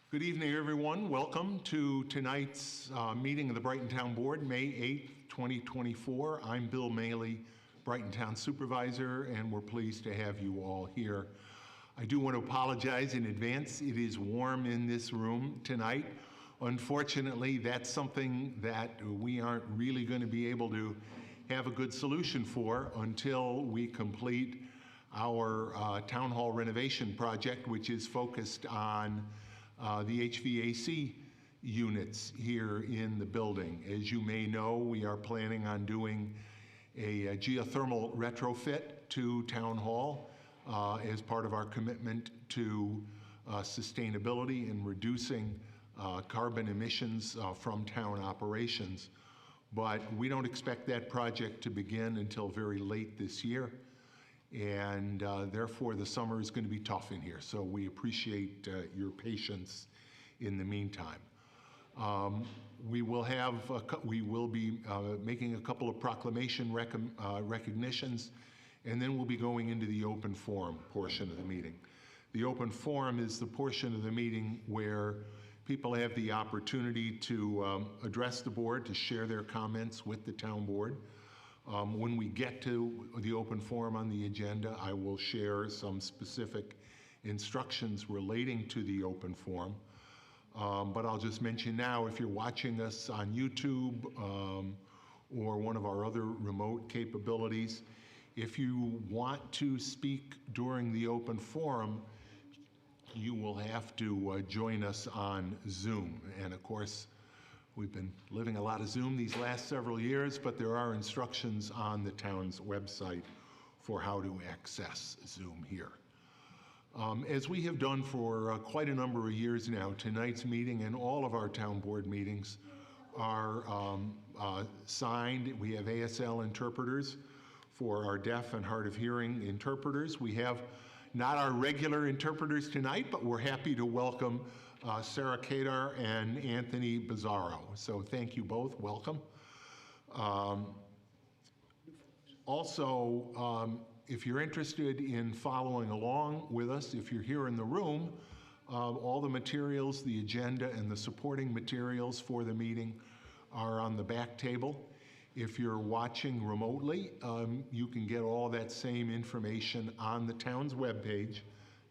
Good evening, everyone. Welcome to tonight's meeting of the Brighton Town Board, May 8th, 2024. I'm Bill Maley, Brighton Town Supervisor, and we're pleased to have you all here. I do want to apologize in advance. It is warm in this room tonight. Unfortunately, that's something that we aren't really going to be able to have a good solution for until we complete our town hall renovation project, which is focused on the HVAC units here in the building. As you may know, we are planning on doing a geothermal retrofit to Town Hall as part of our commitment to sustainability and reducing carbon emissions from town operations. But we don't expect that project to begin until very late this year. And therefore the summer is going to be tough in here. So we appreciate your patience in the meantime. We will be making a couple of proclamation recognitions, and then we'll be going into the open forum portion of the meeting. The open forum is the portion of the meeting where people have the opportunity to address the board, to share their comments with the town board. When we get to the open forum on the agenda, I will share some specific instructions relating to the open forum. But I'll just mention now, if you're watching us on YouTube or one of our other remote capabilities, if you want to speak during the open forum, you will have to join us on Zoom. And of course, we've been living a lot of Zoom these last several years, but there are instructions on the town's website for how to access Zoom here. As we have done for quite a number of years now, tonight's meeting and all of our town board meetings are signed. We have ASL interpreters for our deaf and hard of hearing interpreters. We have not our regular interpreters tonight, but we're happy to welcome Sarah Kadar and Anthony Bizzaro. So thank you both, welcome. Also, if you're interested in following along with us, if you're here in the room, all the materials, the agenda, and the supporting materials for the meeting are on the back table. If you're watching remotely, you can get all that same information on the town's webpage,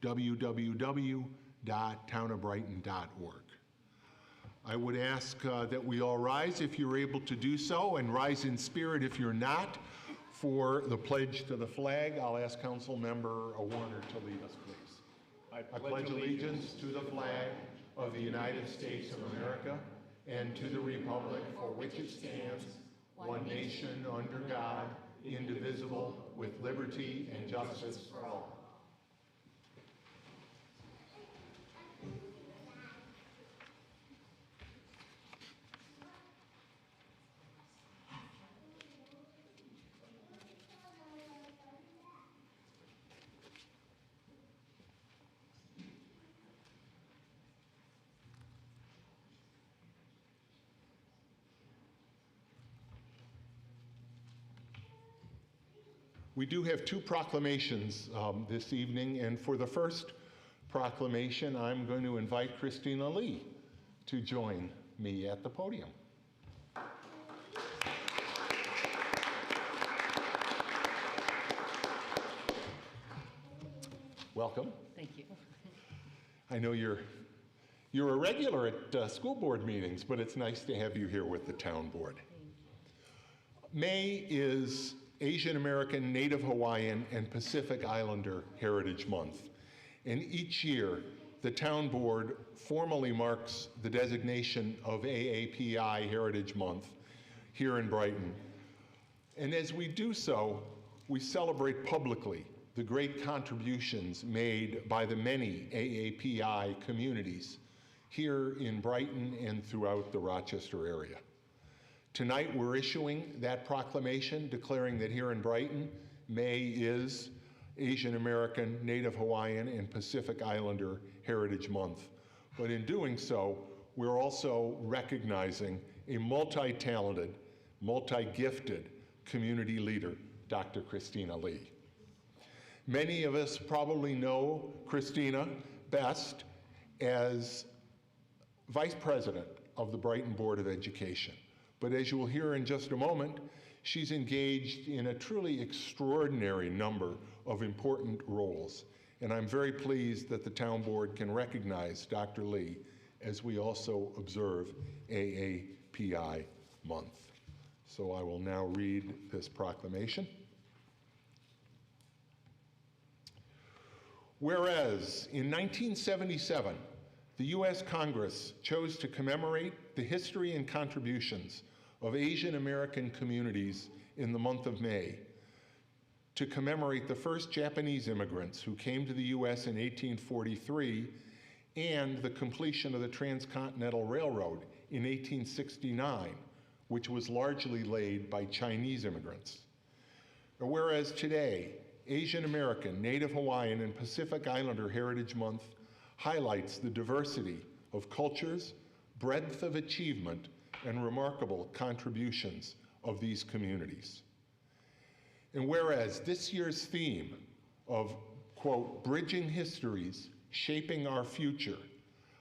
www.townofbrighton.org. I would ask that we all rise if you're able to do so, and rise in spirit if you're not, for the pledge to the flag. I'll ask Council Member Warner to lead us, please. I pledge allegiance to the flag of the United States of America and to the republic for which it stands, one nation under God, indivisible, with liberty and justice for all. We do have two proclamations this evening, and for the first proclamation, I'm going to invite Christina Lee to join me at the podium. Welcome. Thank you. I know you're a regular at school board meetings, but it's nice to have you here with the town board. May is Asian American, Native Hawaiian, and Pacific Islander Heritage Month. And each year, the town board formally marks the designation of AAPI Heritage Month here in Brighton. And as we do so, we celebrate publicly the great contributions made by the many AAPI communities here in Brighton and throughout the Rochester area. Tonight we're issuing that proclamation declaring that here in Brighton, May is Asian American, Native Hawaiian, and Pacific Islander Heritage Month. But in doing so, we're also recognizing a multi-talented, multi-gifted community leader, Dr. Christina Lee. Many of us probably know Christina best as Vice President of the Brighton Board of Education. But as you will hear in just a moment, she's engaged in a truly extraordinary number of important roles. And I'm very pleased that the town board can recognize Dr. Lee as we also observe AAPI month. So I will now read this proclamation. Whereas in 1977, the U.S. Congress chose to commemorate the history and contributions of Asian American communities in the month of May, to commemorate the first Japanese immigrants who came to the U.S. in 1843 and the completion of the Transcontinental Railroad in 1869, which was largely laid by Chinese immigrants. Whereas today, Asian American, Native Hawaiian, and Pacific Islander Heritage Month highlights the diversity of cultures, breadth of achievement, and remarkable contributions of these communities. And whereas this year's theme of, quote, bridging histories, shaping our future,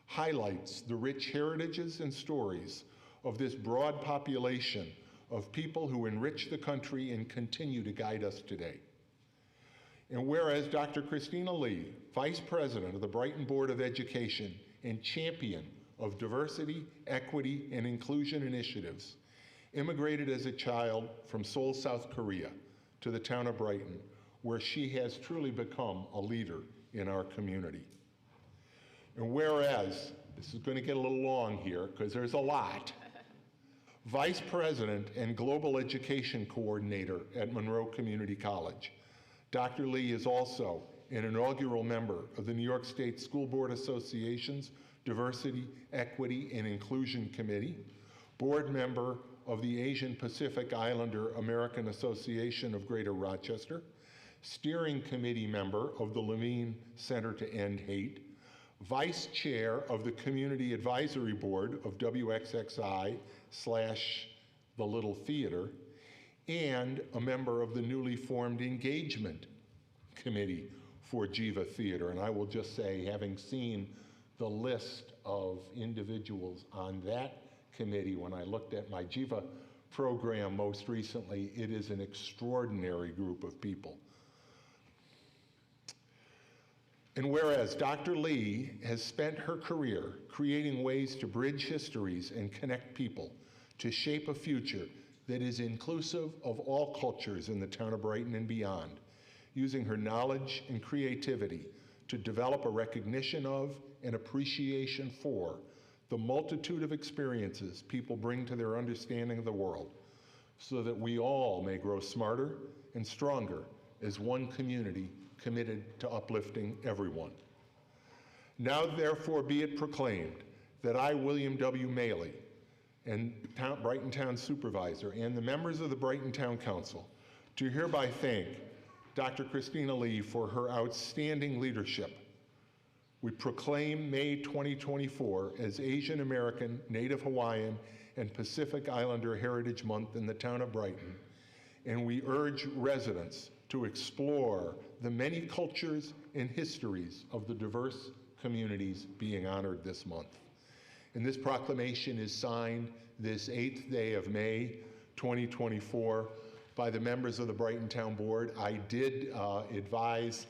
highlights the rich heritages and stories of this broad population of people who enrich the country and continue to guide us today. And whereas Dr. Christina Lee, Vice President of the Brighton Board of Education and champion of diversity, equity, and inclusion initiatives, immigrated as a child from Seoul, South Korea, to the town of Brighton, where she has truly become a leader in our community. And whereas, this is going to get a little long here because there's a lot, Vice President and Global Education Coordinator at Monroe Community College, Dr. Lee is also an inaugural member of the New York State School Board Association's Diversity, Equity, and Inclusion Committee, board member of the Asian Pacific Islander American Association of Greater Rochester, steering committee member of the Levine Center to End Hate, vice chair of the Community Advisory Board of WXXI/The Little Theater, and a member of the newly formed Engagement Committee for Jiva Theater. And I will just say, having seen the list of individuals on that committee when I looked at my Jiva program most recently, it is an extraordinary group of people. And whereas Dr. Lee has spent her career creating ways to bridge histories and connect people to shape a future that is inclusive of all cultures in the town of Brighton and beyond, using her knowledge and creativity to develop a recognition of and appreciation for the multitude of experiences people bring to their understanding of the world, so that we all may grow smarter and stronger as one community committed to uplifting everyone. Now therefore be it proclaimed that I, William W. Maley, and Brighton Town Supervisor, and the members of the Brighton Town Council, do hereby thank Dr. Christina Lee for her outstanding leadership. We proclaim May 2024 as Asian American, Native Hawaiian, and Pacific Islander Heritage Month in the town of Brighton, and we urge residents to explore the many cultures and histories of the diverse communities being honored this month. And this proclamation is signed this 8th day of May 2024 by the members of the Brighton Town Board. I did advise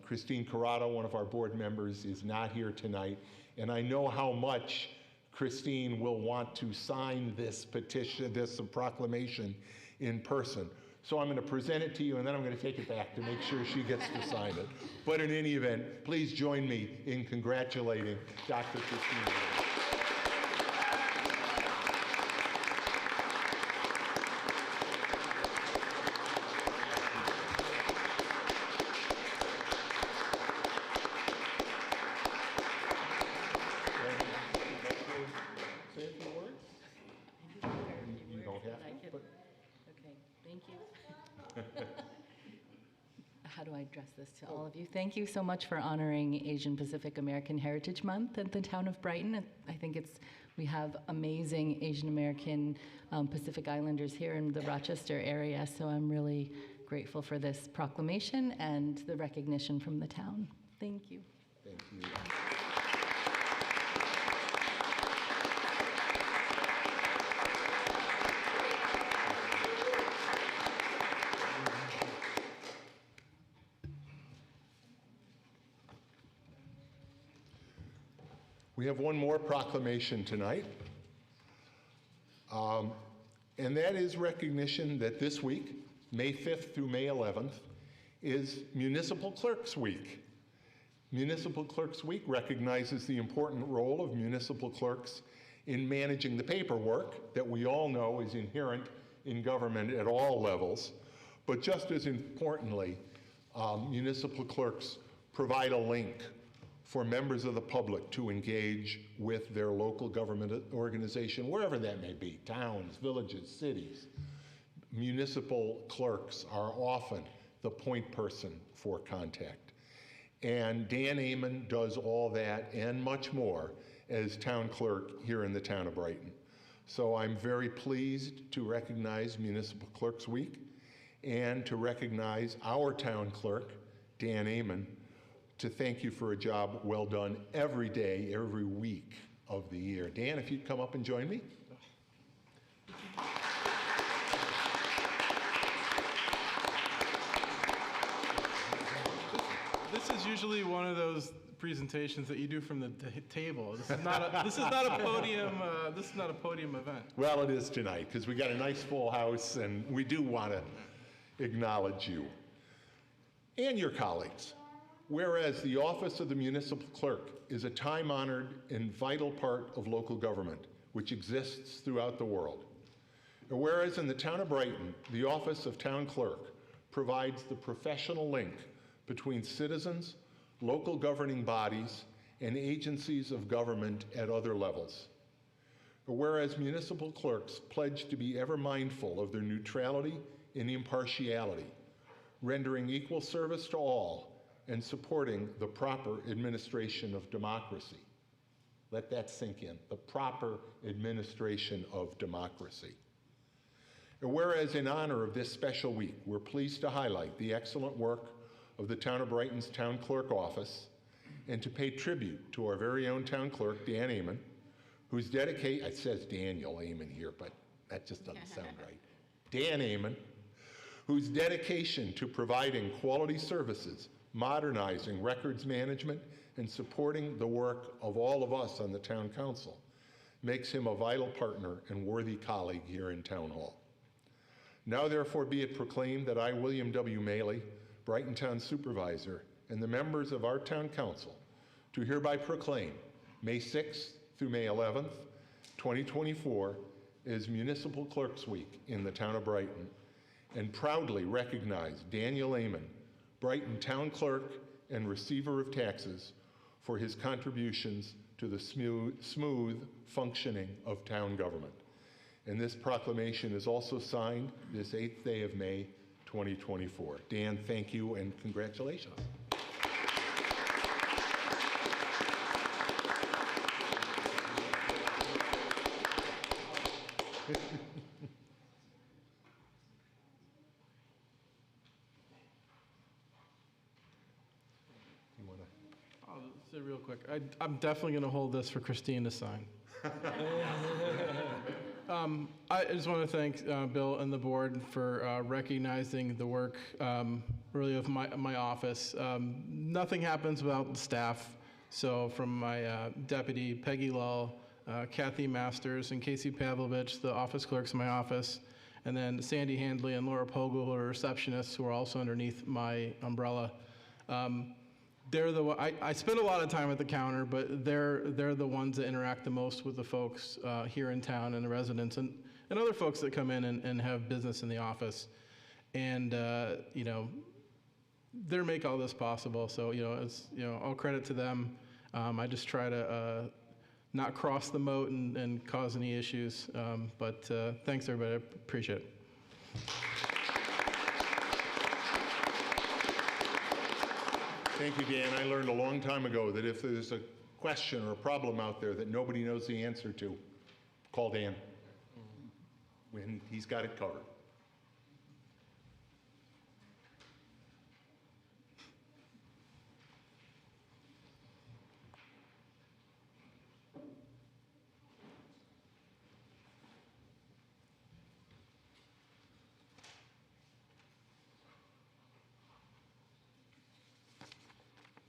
Christine Corrado, one of our board members, is not here tonight, and I know how much Christine will want to sign this petition, this proclamation in person. So I'm going to present it to you, and then I'm going to take it back to make sure she gets to sign it. But in any event, please join me in congratulating Dr. Christina. How do I address this to all of you? Thank you so much for honoring Asian Pacific American Heritage Month at the town of Brighton. I think we have amazing Asian American Pacific Islanders here in the Rochester area, so I'm really grateful for this proclamation and the recognition from the town. Thank you. Thank you. We have one more proclamation tonight, and that is recognition that this week, May 5th through May 11th, is Municipal Clerks Week. Municipal Clerks Week recognizes the important role of municipal clerks in managing the paperwork that we all know is inherent in government at all levels. But just as importantly, municipal clerks provide a link for members of the public to engage with their local government organization, wherever that may be, towns, villages, cities. Municipal clerks are often the point person for contact. And Dan Amon does all that and much more as town clerk here in the town of Brighton. So I'm very pleased to recognize Municipal Clerks Week and to recognize our town clerk, Dan Amon, to thank you for a job well done every day, every week of the year. Dan, if you'd come up and join me. This is usually one of those presentations that you do from the table. This is not a podium. This is not a podium event. Well, it is tonight because we got a nice full house, and we do want to acknowledge you and your colleagues. Whereas the office of the municipal clerk is a time-honored and vital part of local government, which exists throughout the world. And whereas in the town of Brighton, the office of town clerk provides the professional link between citizens, local governing bodies, and agencies of government at other levels. Whereas municipal clerks pledge to be ever mindful of their neutrality and impartiality, rendering equal service to all and supporting the proper administration of democracy. Let that sink in, the proper administration of democracy. And whereas in honor of this special week, we're pleased to highlight the excellent work of the Town of Brighton's Town Clerk Office and to pay tribute to our very own Town Clerk, Dan Amon, whose it says Daniel Amon here, but that just doesn't sound right. Dan Amon, whose dedication to providing quality services, modernizing records management, and supporting the work of all of us on the Town Council makes him a vital partner and worthy colleague here in Town Hall. Now therefore be it proclaimed that I, William W. Maley, Brighton Town Supervisor, and the members of our Town Council do hereby proclaim May 6th through May 11th, 2024 as Municipal Clerks Week in the town of Brighton, and proudly recognize Daniel Amon, Brighton Town Clerk and Receiver of Taxes, for his contributions to the smooth functioning of town government. And this proclamation is also signed this 8th day of May, 2024. Dan, thank you and congratulations. I'll say real quick. I'm definitely going to hold this for Christine to sign. I just want to thank Bill and the board for recognizing the work really of my office. Nothing happens without the staff. So from my deputy, Peggy Lull, Kathy Masters, and Casey Pavlovich, the office clerks in my office, and then Sandy Handley and Laura Pogel, who are receptionists, who are also underneath my umbrella. They're the I spend a lot of time at the counter, but they're the ones that interact the most with the folks here in town and the residents and other folks that come in and have business in the office. And you know, they make all this possible. So it's all credit to them. I just try to not cross the moat and cause any issues. But thanks everybody, I appreciate it. Thank you, Dan. I learned a long time ago that if there's a question or a problem out there that nobody knows the answer to, call Dan. When he's got it covered.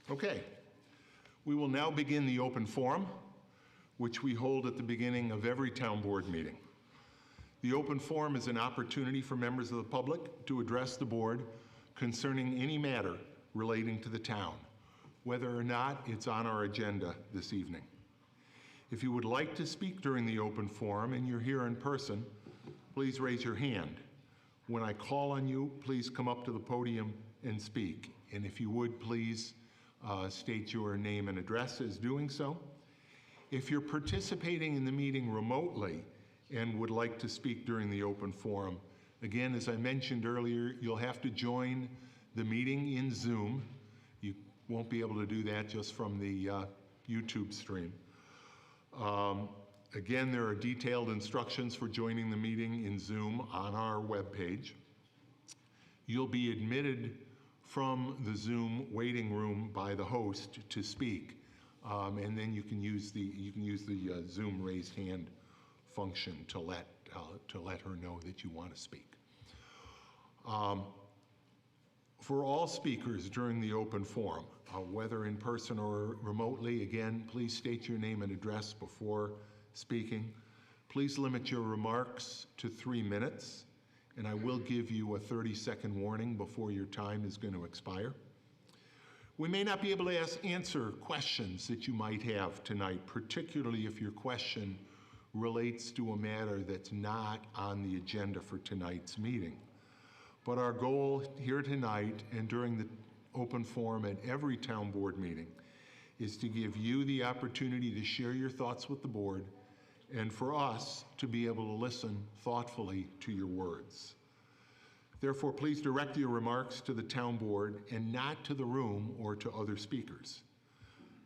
Okay, we will now begin the open forum. which we hold at the beginning of every town board meeting. The open forum is an opportunity for members of the public to address the board concerning any matter relating to the town, whether or not it's on our agenda this evening. If you would like to speak during the open forum and you're here in person, please raise your hand. When I call on you, please come up to the podium and speak. And if you would, please state your name and address as doing so. If you're participating in the meeting remotely and would like to speak during the open forum, again, as I mentioned earlier, you'll have to join the meeting in Zoom. You won't be able to do that just from the YouTube stream. Again, there are detailed instructions for joining the meeting in Zoom on our webpage. You'll be admitted from the Zoom waiting room by the host to speak, and then you can use the Zoom raised hand function to let her know that you want to speak. For all speakers during the open forum, whether in person or remotely, again, please state your name and address before speaking. Please limit your remarks to 3 minutes, and I will give you a 30-second warning before your time is going to expire. We may not be able to answer questions that you might have tonight, particularly if your question relates to a matter that's not on the agenda for tonight's meeting. But our goal here tonight and during the open forum at every town board meeting is to give you the opportunity to share your thoughts with the board and for us to be able to listen thoughtfully to your words. Therefore, please direct your remarks to the town board and not to the room or to other speakers.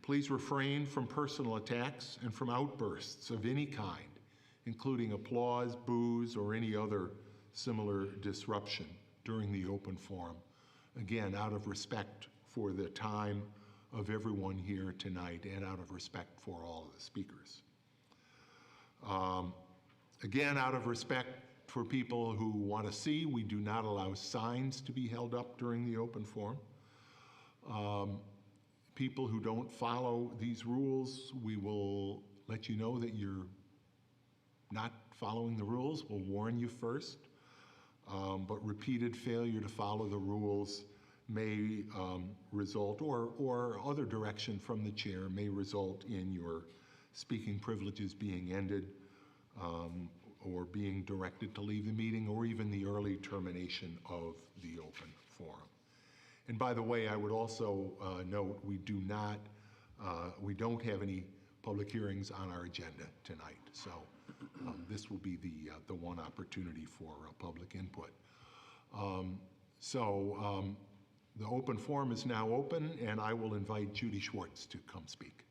Please refrain from personal attacks and from outbursts of any kind, including applause, boos, or any other similar disruption during the open forum. Again, out of respect for the time of everyone here tonight and out of respect for all of the speakers. Again, out of respect for people who want to see, we do not allow signs to be held up during the open forum. People who don't follow these rules, we will let you know that you're not following the rules. We'll warn you first. But repeated failure to follow the rules may result, or other direction from the chair may result in your speaking privileges being ended, or being directed to leave the meeting, or even the early termination of the open forum. And by the way, I would also note we don't have any public hearings on our agenda tonight. So this will be the one opportunity for public input. The open forum is now open, and I will invite Judy Schwartz to come speak.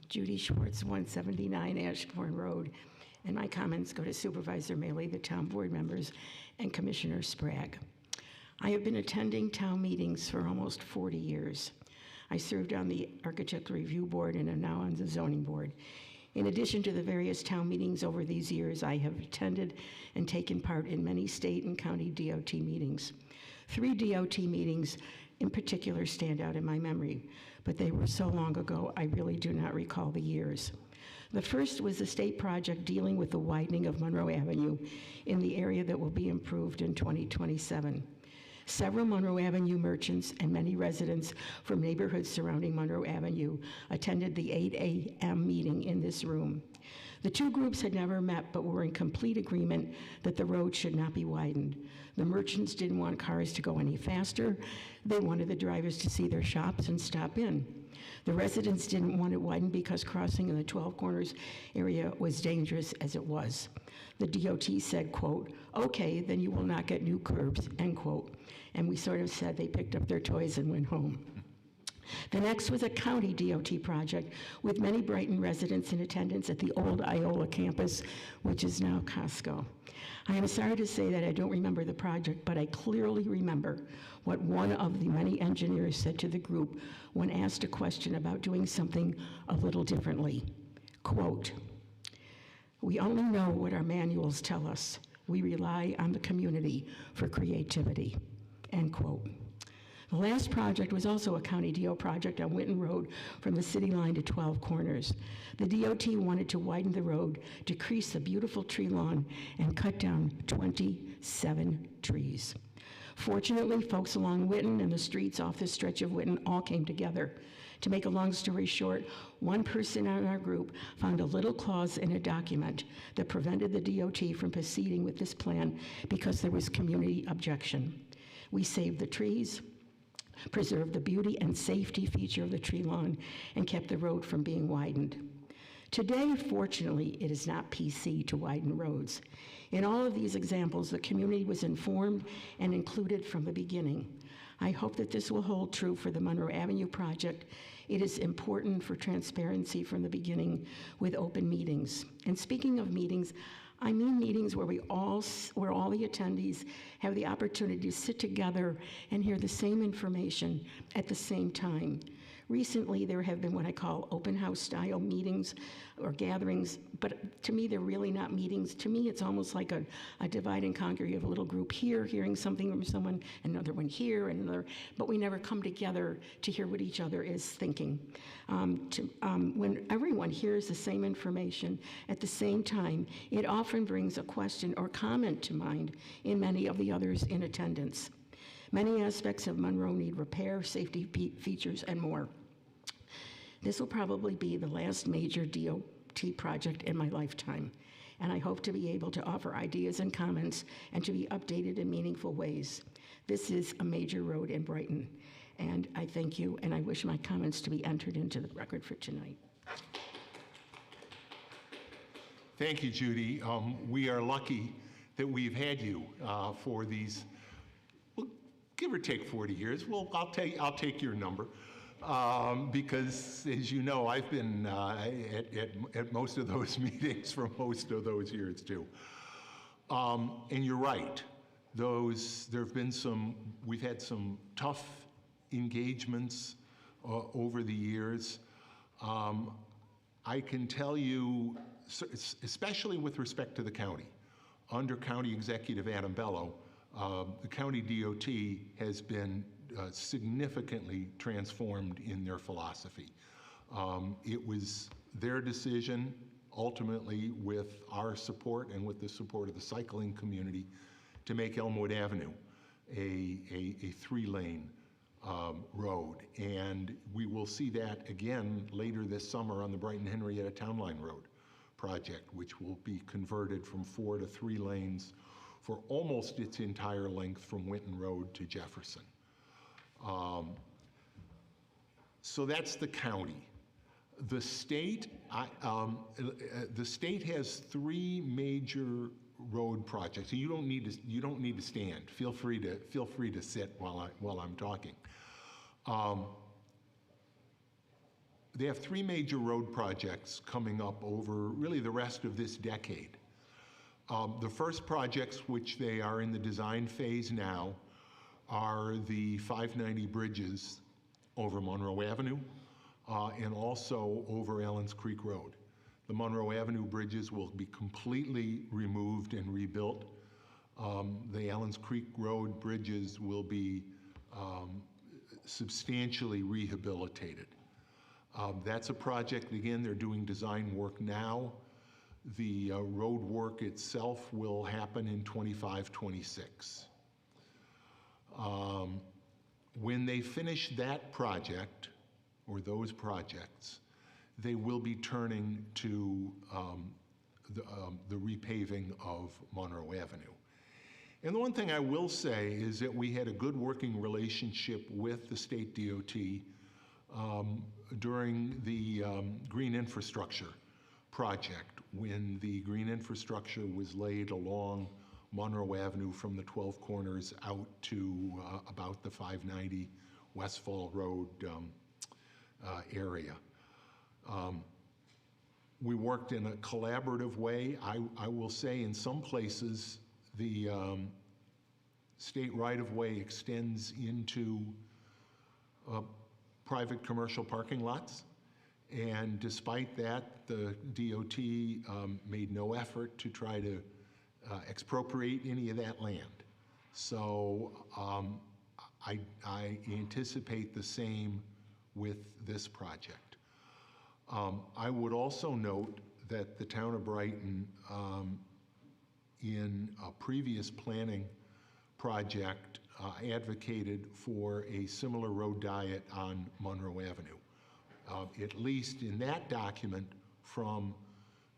Judy Schwartz, 179 Ashbourne Road, and my comments go to Supervisor Maley, the town board members, and Commissioner Sprague. I have been attending town meetings for almost 40 years. I served on the Architectural Review Board and am now on the Zoning Board. In addition to the various town meetings over these years, I have attended and taken part in many state and county DOT meetings. 3 DOT meetings in particular stand out in my memory, but they were so long ago, I really do not recall the years. The first was a state project dealing with the widening of Monroe Avenue in the area that will be improved in 2027. Several Monroe Avenue merchants and many residents from neighborhoods surrounding Monroe Avenue attended the 8 a.m. meeting in this room. The two groups had never met, but were in complete agreement that the road should not be widened. The merchants didn't want cars to go any faster. They wanted the drivers to see their shops and stop in. The residents didn't want it widened because crossing in the 12 Corners area was dangerous as it was. The DOT said, quote, "Okay, then you will not get new curbs," end quote. And we sort of said they picked up their toys and went home. The next was a county DOT project with many Brighton residents in attendance at the old Iola campus, which is now Costco. I am sorry to say that I don't remember the project, but I clearly remember what one of the many engineers said to the group when asked a question about doing something a little differently. Quote, "We only know what our manuals tell us. We rely on the community for creativity, end quote. The last project was also a County DO project on Winton Road from the city line to 12 Corners. The DOT wanted to widen the road, decrease the beautiful tree lawn, and cut down 27 trees. Fortunately, folks along Winton and the streets off this stretch of Winton all came together. To make a long story short, one person in our group found a little clause in a document that prevented the DOT from proceeding with this plan because there was community objection. We saved the trees, preserved the beauty and safety feature of the tree lawn, and kept the road from being widened. Today, fortunately, it is not PC to widen roads. In all of these examples, the community was informed and included from the beginning. I hope that this will hold true for the Monroe Avenue project. It is important for transparency from the beginning with open meetings. And speaking of meetings, I mean meetings where all the attendees have the opportunity to sit together and hear the same information at the same time. Recently, there have been what I call open house style meetings or gatherings, but to me, they're really not meetings. To me, it's almost like a divide and conquer. You have a little group here hearing something from someone, another one here, and another, but we never come together to hear what each other is thinking. When everyone hears the same information at the same time, it often brings a question or comment to mind in many of the others in attendance. Many aspects of Monroe need repair, safety features, and more. This will probably be the last major DOT project in my lifetime, and I hope to be able to offer ideas and comments and to be updated in meaningful ways. This is a major road in Brighton, and I thank you, and I wish my comments to be entered into the record for tonight. Thank you, Judy. We are lucky that we've had you for these, well, give or take 40 years. Well, I'll take your number. Because, as you know, I've been at most of those meetings for most of those years, too. And you're right. We've had some tough engagements over the years. I can tell you, especially with respect to the county, under County Executive Adam Bello, the county DOT has been significantly transformed in their philosophy. It was their decision, ultimately with our support and with the support of the cycling community, to make Elmwood Avenue a 3-lane road. And we will see that again later this summer on the Brighton-Henrietta Town Line Road project, which will be converted from 4 to 3 lanes for almost its entire length from Winton Road to Jefferson. So that's the county. The state has 3 major road projects. You don't need to stand. Feel free to sit while I'm talking. They have 3 major road projects coming up over really the rest of this decade. The first projects, which they are in the design phase now, are the 590 bridges over Monroe Avenue and also over Allens Creek Road. The Monroe Avenue bridges will be completely removed and rebuilt. The Allens Creek Road bridges will be substantially rehabilitated. That's a project, again, they're doing design work now. The road work itself will happen in 25-26. When they finish that project, or those projects, they will be turning to the repaving of Monroe Avenue. And the one thing I will say is that we had a good working relationship with the state DOT during the green infrastructure project, when the green infrastructure was laid along Monroe Avenue from the 12 Corners out to about the 590 Westfall Road area. We worked in a collaborative way. I will say in some places the state right-of-way extends into private commercial parking lots. And despite that, the DOT made no effort to try to expropriate any of that land. So I anticipate the same with this project. I would also note that the town of Brighton, in a previous planning project, advocated for a similar road diet on Monroe Avenue. At least in that document, from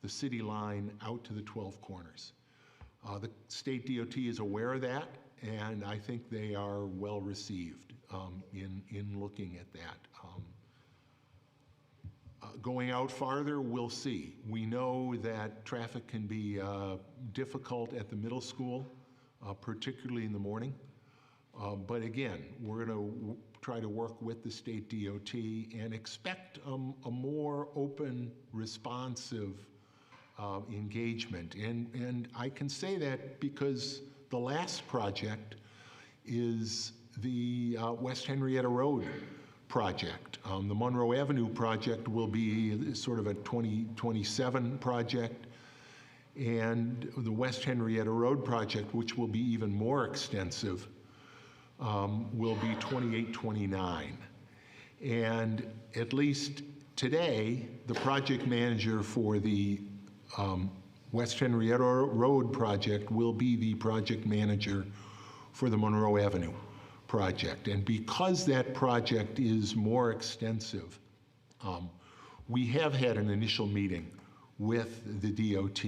the city line out to the 12 corners. The state DOT is aware of that, and I think they are well received in looking at that. Going out farther, we'll see. We know that traffic can be difficult at the middle school, particularly in the morning. But again, we're going to try to work with the state DOT and expect a more open, responsive engagement. And I can say that because the last project is the West Henrietta Road project. The Monroe Avenue project will be sort of a 2027 project, and the West Henrietta Road project, which will be even more extensive, will be 28-29. And at least today, the project manager for the West Henrietta Road project will be the project manager for the Monroe Avenue project. And because that project is more extensive, we have had an initial meeting with the DOT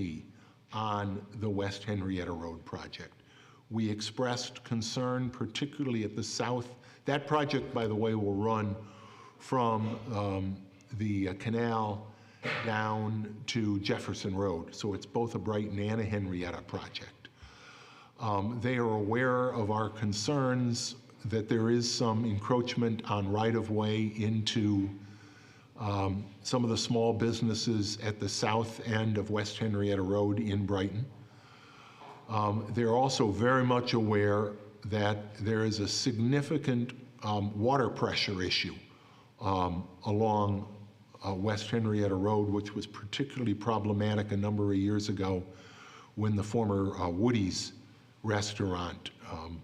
on the West Henrietta Road project. We expressed concern, particularly at the south. That project, by the way, will run from the canal down to Jefferson Road. So it's both a Brighton and a Henrietta project. They are aware of our concerns that there is some encroachment on right-of-way into some of the small businesses at the south end of West Henrietta Road in Brighton. They're also very much aware that there is a significant water pressure issue along West Henrietta Road, which was particularly problematic a number of years ago when the former Woody's restaurant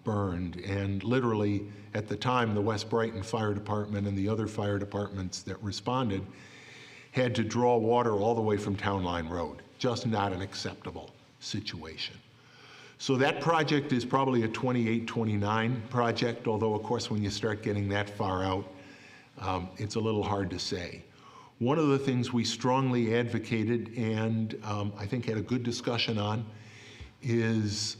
burned. And literally, at the time, the West Brighton Fire Department and the other fire departments that responded had to draw water all the way from Town Line Road. Just not an acceptable situation. So that project is probably a 28-29 project, although of course when you start getting that far out, it's a little hard to say. One of the things we strongly advocated and I think had a good discussion on is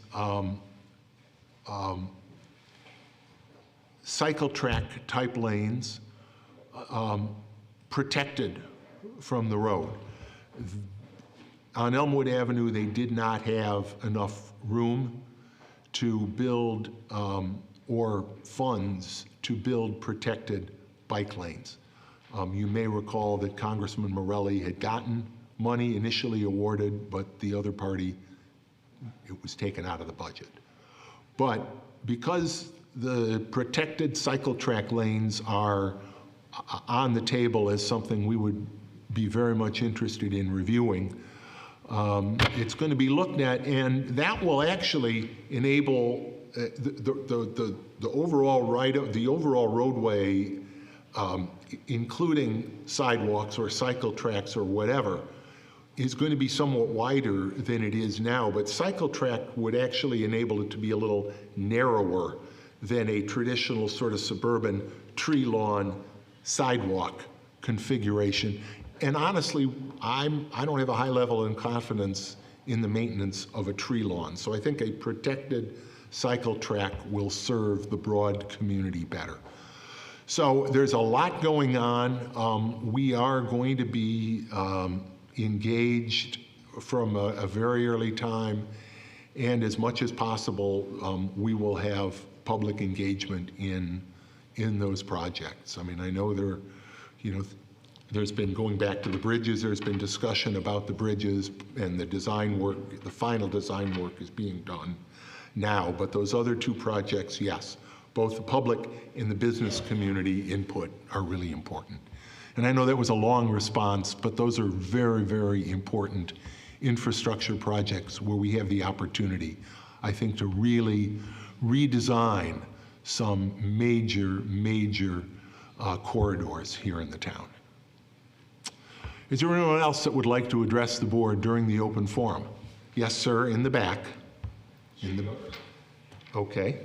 cycle track type lanes protected from the road. On Elmwood Avenue, they did not have enough room to build or funds to build protected bike lanes. You may recall that Congressman Morelli had gotten money initially awarded, but the other party, it was taken out of the budget. But because the protected cycle track lanes are on the table as something we would be very much interested in reviewing, it's going to be looked at, and that will actually enable the overall the overall roadway, including sidewalks or cycle tracks or whatever, is going to be somewhat wider than it is now. But cycle track would actually enable it to be a little narrower than a traditional sort of suburban tree lawn sidewalk configuration. And honestly, I don't have a high level of confidence in the maintenance of a tree lawn. So I think a protected cycle track will serve the broad community better. So there's a lot going on. We are going to be engaged from a very early time, and as much as possible, we will have public engagement in those projects. I mean, I know there's been, going back to the bridges, there's been discussion about the bridges, and the design work, the final design work is being done now. But those other two projects, yes, both the public and the business community input are really important. And I know that was a long response, but those are very, very important infrastructure projects where we have the opportunity, I think, to really redesign some major corridors here in the town. Is there anyone else that would like to address the board during the open forum? Yes, sir, in the back. Okay.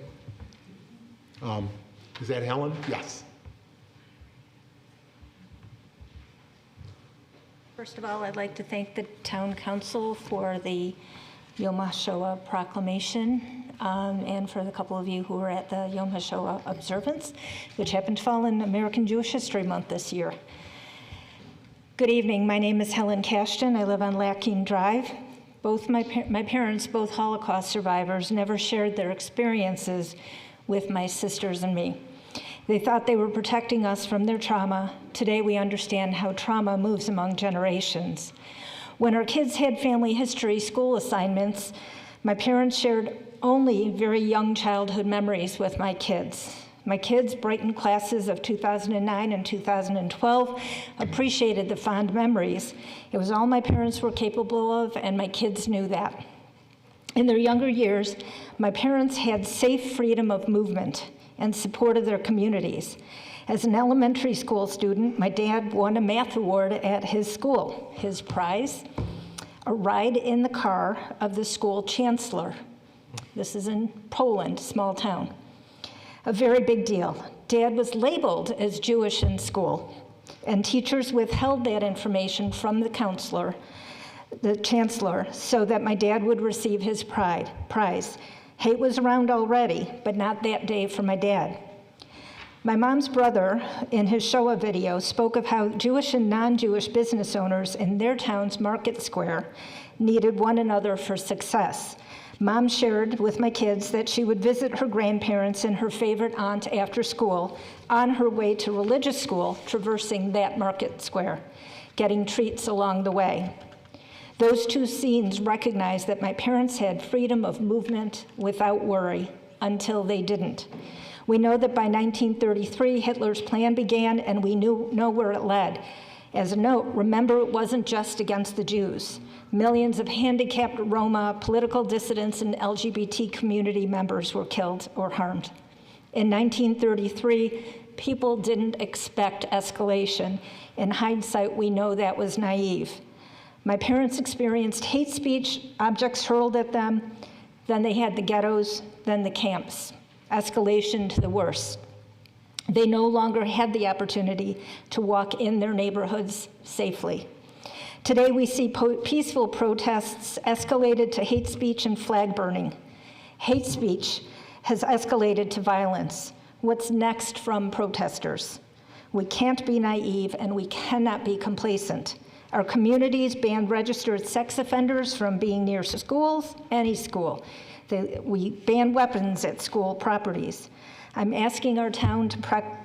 Is that Helen? Yes. First of all, I'd like to thank the town council for the Yom HaShoah proclamation, and for the couple of you who were at the Yom HaShoah observance, which happened to fall in American Jewish History Month this year. Good evening. My name is Helen Cashton. I live on Lackeen Drive. Both my parents, both Holocaust survivors, never shared their experiences with my sisters and me. They thought they were protecting us from their trauma. Today we understand how trauma moves among generations. When our kids had family history school assignments, my parents shared only very young childhood memories with my kids. My kids' Brighton classes of 2009 and 2012 appreciated the fond memories. It was all my parents were capable of, and my kids knew that. In their younger years, my parents had safe freedom of movement and supported their communities. As an elementary school student, my dad won a math award at his school. His prize, a ride in the car of the school chancellor. This is in Poland, small town. A very big deal. Dad was labeled as Jewish in school, and teachers withheld that information from the chancellor, so that my dad would receive his prize. Hate was around already, but not that day for my dad. My mom's brother, in his Shoah video, spoke of how Jewish and non-Jewish business owners in their town's market square needed one another for success. Mom shared with my kids that she would visit her grandparents and her favorite aunt after school on her way to religious school, traversing that market square, getting treats along the way. Those two scenes recognize that my parents had freedom of movement without worry until they didn't. We know that by 1933, Hitler's plan began, and we know where it led. As a note, remember, it wasn't just against the Jews. Millions of handicapped Roma, political dissidents, and LGBT community members were killed or harmed. In 1933, people didn't expect escalation. In hindsight, we know that was naive. My parents experienced hate speech, objects hurled at them, then they had the ghettos, then the camps. Escalation to the worst. They no longer had the opportunity to walk in their neighborhoods safely. Today we see peaceful protests escalated to hate speech and flag burning. Hate speech has escalated to violence. What's next from protesters? We can't be naive, and we cannot be complacent. Our communities banned registered sex offenders from being near schools, any school. We ban weapons at school properties. I'm asking our town to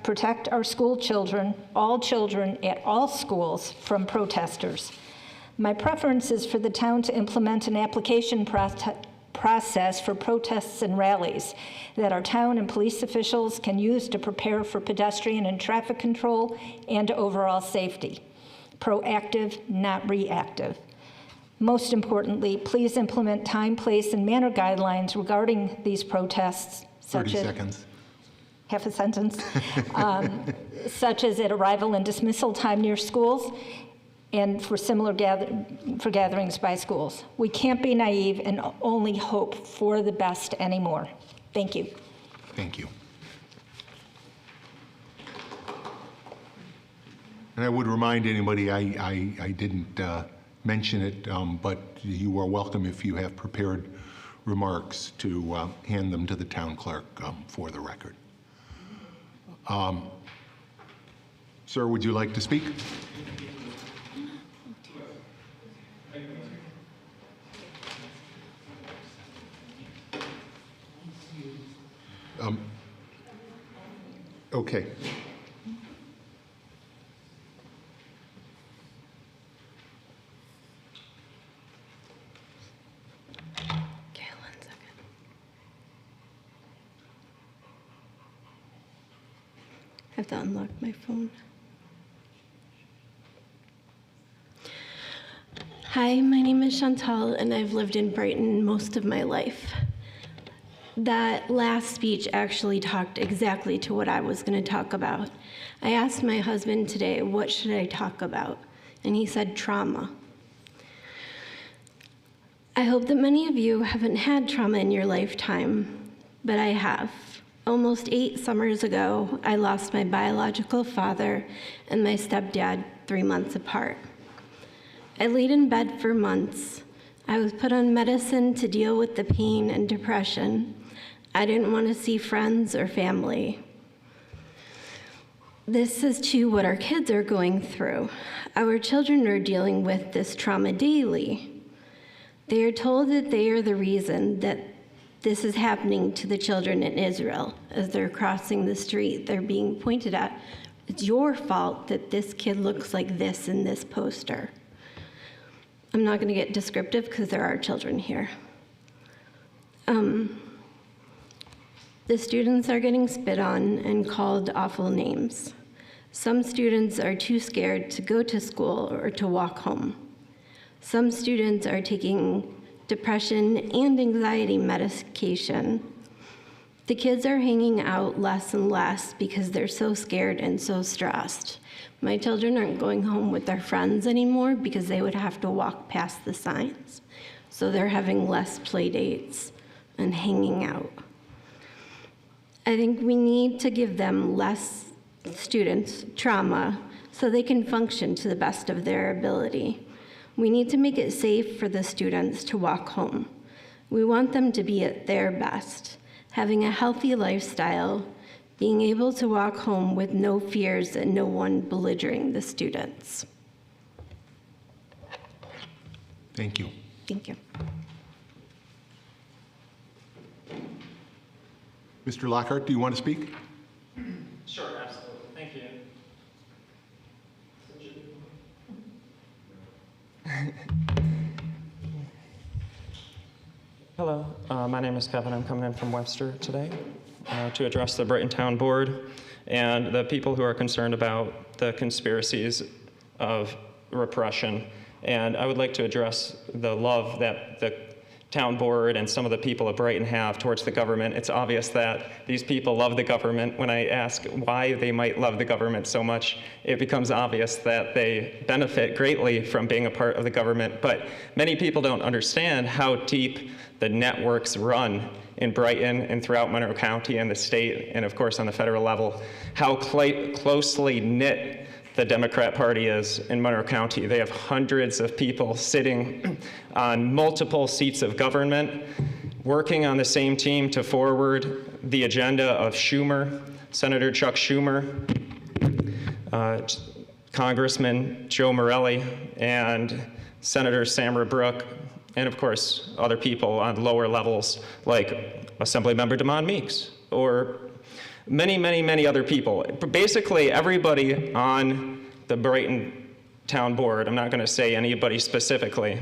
protect our school children, all children at all schools, from protesters. My preference is for the town to implement an application process for protests and rallies that our town and police officials can use to prepare for pedestrian and traffic control and overall safety. Proactive, not reactive. Most importantly, please implement time, place, and manner guidelines regarding these protests, 30 seconds. Half a sentence, such as at arrival and dismissal time near schools, and for similar gatherings by schools. We can't be naive and only hope for the best anymore. Thank you. Thank you. And I would remind anybody, I didn't mention it, but you are welcome, if you have prepared remarks, to hand them to the town clerk for the record. Sir, would you like to speak? Okay. I have to unlock my phone. Hi, my name is Chantal, and I've lived in Brighton most of my life. That last speech actually talked exactly to what I was going to talk about. I asked my husband today, what should I talk about? And he said trauma. I hope that many of you haven't had trauma in your lifetime, but I have. Almost 8 summers ago, I lost my biological father and my stepdad 3 months apart. I laid in bed for months. I was put on medicine to deal with the pain and depression. I didn't want to see friends or family. This is too what our kids are going through. Our children are dealing with this trauma daily. They are told that they are the reason that this is happening to the children in Israel. As they're crossing the street, they're being pointed at. It's your fault that this kid looks like this in this poster. I'm not going to get descriptive because there are children here. The students are getting spit on and called awful names. Some students are too scared to go to school or to walk home. Some students are taking depression and anxiety medication. The kids are hanging out less and less because they're so scared and so stressed. My children aren't going home with their friends anymore because they would have to walk past the signs. So they're having less play dates and hanging out. I think we need to give them less students trauma so they can function to the best of their ability. We need to make it safe for the students to walk home. We want them to be at their best, having a healthy lifestyle, being able to walk home with no fears and no one belittling the students. Thank you. Thank you. Mr. Lockhart, do you want to speak? Sure, absolutely. Thank you. Hello, my name is Kevin. I'm coming in from Webster today to address the Brighton Town Board and the people who are concerned about the conspiracies of repression. And I would like to address the love that the town board and some of the people of Brighton have towards the government. It's obvious that these people love the government. When I ask why they might love the government so much, it becomes obvious that they benefit greatly from being a part of the government. But many people don't understand how deep the networks run in Brighton and throughout Monroe County and the state, and of course on the federal level, how closely knit the Democrat Party is in Monroe County. They have hundreds of people sitting on multiple seats of government, working on the same team to forward the agenda of Schumer, Senator Chuck Schumer, Congressman Joe Morelli, and Senator Samara Brook, and of course, other people on lower levels like Assemblymember Damon Meeks, or many, many, many other people. Basically, everybody on the Brighton Town Board, I'm not going to say anybody specifically,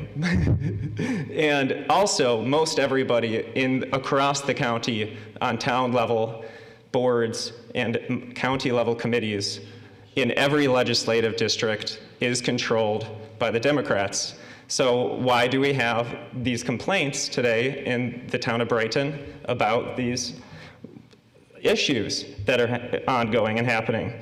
and also most everybody across the county on town level boards and county level committees in every legislative district is controlled by the Democrats. So why do we have these complaints today in the town of Brighton about these issues that are ongoing and happening?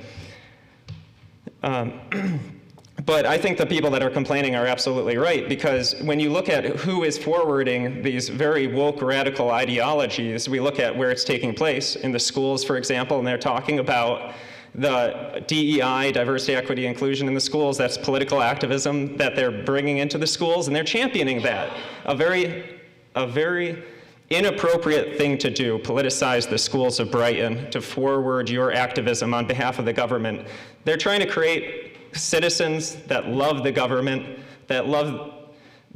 But I think the people that are complaining are absolutely right, because when you look at who is forwarding these very woke radical ideologies, we look at where it's taking place in the schools, for example, and they're talking about the DEI, diversity, equity, inclusion in the schools. That's political activism that they're bringing into the schools, and they're championing that. A very inappropriate thing to do, politicize the schools of Brighton to forward your activism on behalf of the government. They're trying to create citizens that love the government, that love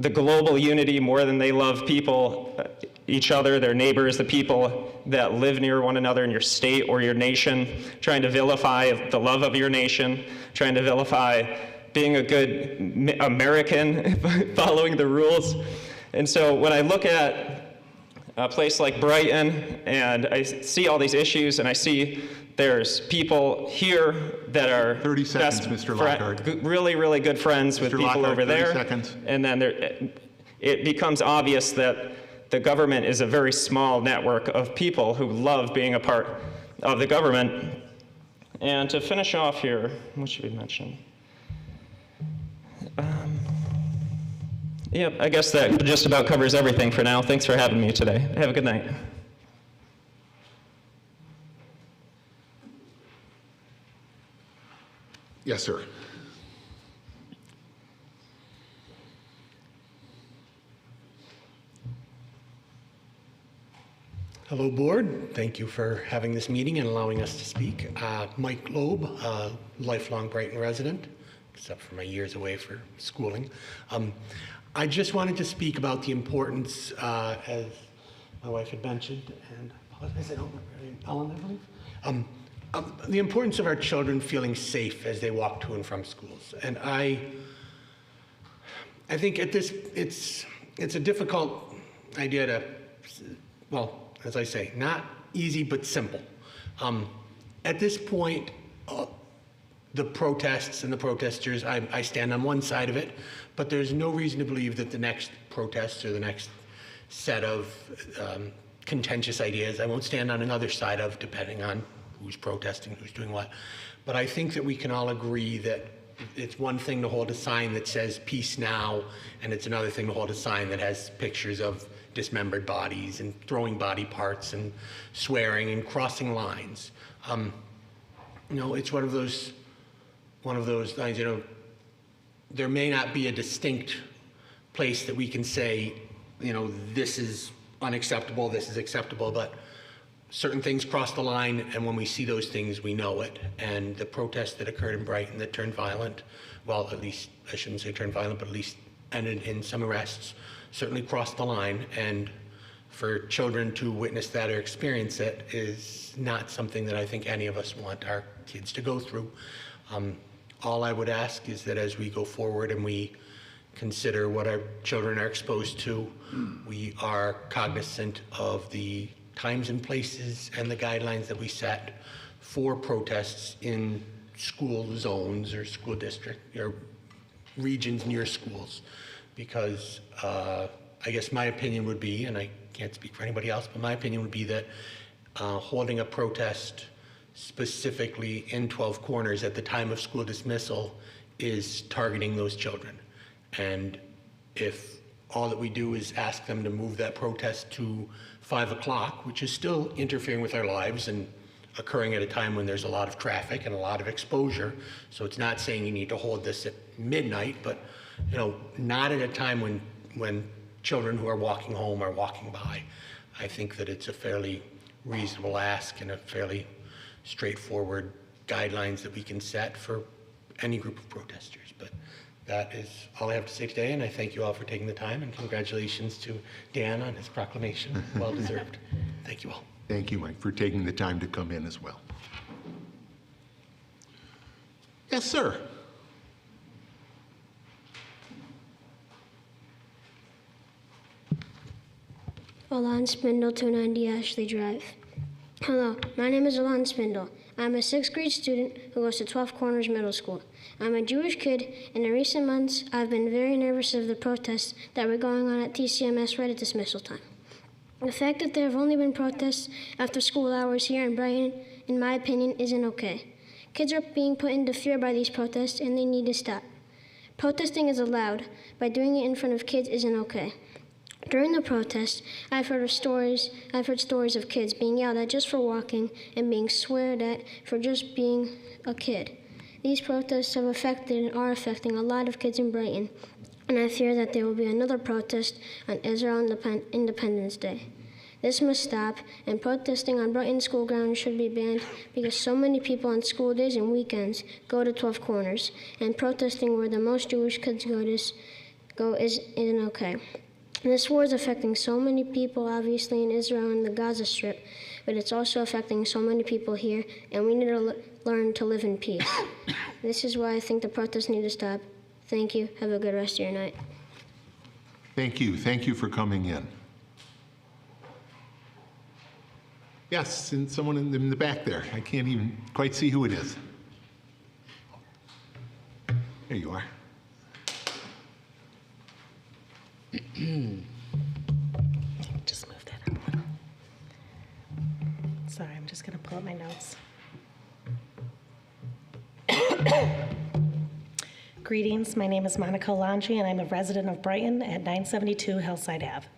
the global unity more than they love people, each other, their neighbors, the people that live near one another in your state or your nation, trying to vilify the love of your nation, trying to vilify being a good American, following the rules. And so when I look at a place like Brighton and I see all these issues and I see There's people here that are 30 seconds, Mr. Lockhart. really, really good friends with Mr. people Lockhart, over 30 there. seconds. And then it becomes obvious that the government is a very small network of people who love being a part of the government. And to finish off here, what should we mention? Yep, I guess that just about covers everything for now. Thanks for having me today. Have a good night. Yes, sir. Hello, Board. Thank you for having this meeting and allowing us to speak. Mike Loeb, lifelong Brighton resident, except for my years away for schooling. I just wanted to speak about the importance, as my wife had mentioned, and I apologize, I don't remember her name, Ellen, I believe, the importance of our children feeling safe as they walk to and from schools. And I think at this, it's a difficult idea to, well, as I say, not easy but simple. At this point, the protests and the protesters, I stand on one side of it, but there's no reason to believe that the next protests or the next set of contentious ideas, I won't stand on another side of, depending on who's protesting, who's doing what. But I think that we can all agree that it's one thing to hold a sign that says peace now, and it's another thing to hold a sign that has pictures of dismembered bodies and throwing body parts and swearing and crossing lines. You know, it's one of those lines, you know, there may not be a distinct place that we can say, you know, this is unacceptable, this is acceptable, but certain things cross the line, and when we see those things, we know it. And the protests that occurred in Brighton that turned violent, well, at least, I shouldn't say turned violent, but at least ended in some arrests, certainly crossed the line. And for children to witness that or experience it is not something that I think any of us want our kids to go through. All I would ask is that as we go forward and we consider what our children are exposed to, we are cognizant of the times and places and the guidelines that we set for protests in school zones or school district or regions near schools. Because I guess my opinion would be, and I can't speak for anybody else, but my opinion would be that holding a protest specifically in 12 Corners at the time of school dismissal is targeting those children. And if all that we do is ask them to move that protest to 5 o'clock, which is still interfering with our lives and occurring at a time when there's a lot of traffic and a lot of exposure. So it's not saying you need to hold this at midnight, but you know, not at a time when children who are walking home are walking by. I think that it's a fairly reasonable ask and a fairly straightforward guidelines that we can set for any group of protesters. But that is all I have to say today, and I thank you all for taking the time, and congratulations to Dan on his proclamation. Well deserved. Thank you all. Thank you, Mike, for taking the time to come in as well. Yes, sir. Alon Spindle, 290 Ashley Drive. Hello, my name is Alon Spindle. I'm a 6th grade student who goes to 12 Corners Middle School. I'm a Jewish kid, and in recent months, I've been very nervous of the protests that were going on at TCMS right at dismissal time. The fact that there have only been protests after school hours here in Brighton, in my opinion, isn't okay. Kids are being put into fear by these protests, and they need to stop. Protesting is allowed, but doing it in front of kids isn't okay. During the protest, I've heard stories of kids being yelled at just for walking and being sweared at for just being a kid. These protests have affected and are affecting a lot of kids in Brighton, and I fear that there will be another protest on Israel Independence Day. This must stop, and protesting on Brighton school grounds should be banned because so many people on school days and weekends go to 12 Corners, and protesting where the most Jewish kids go isn't okay. This war is affecting so many people, obviously, in Israel and the Gaza Strip, but it's also affecting so many people here, and we need to learn to live in peace. This is why I think the protests need to stop. Thank you. Have a good rest of your night. Thank you. Thank you for coming in. Yes, and someone in the back there. I can't even quite see who it is. There you are. Just move that up a little. Sorry, I'm just going to pull up my notes. Greetings, my name is Monica Langi, and I'm a resident of Brighton at 972 Hillside Ave.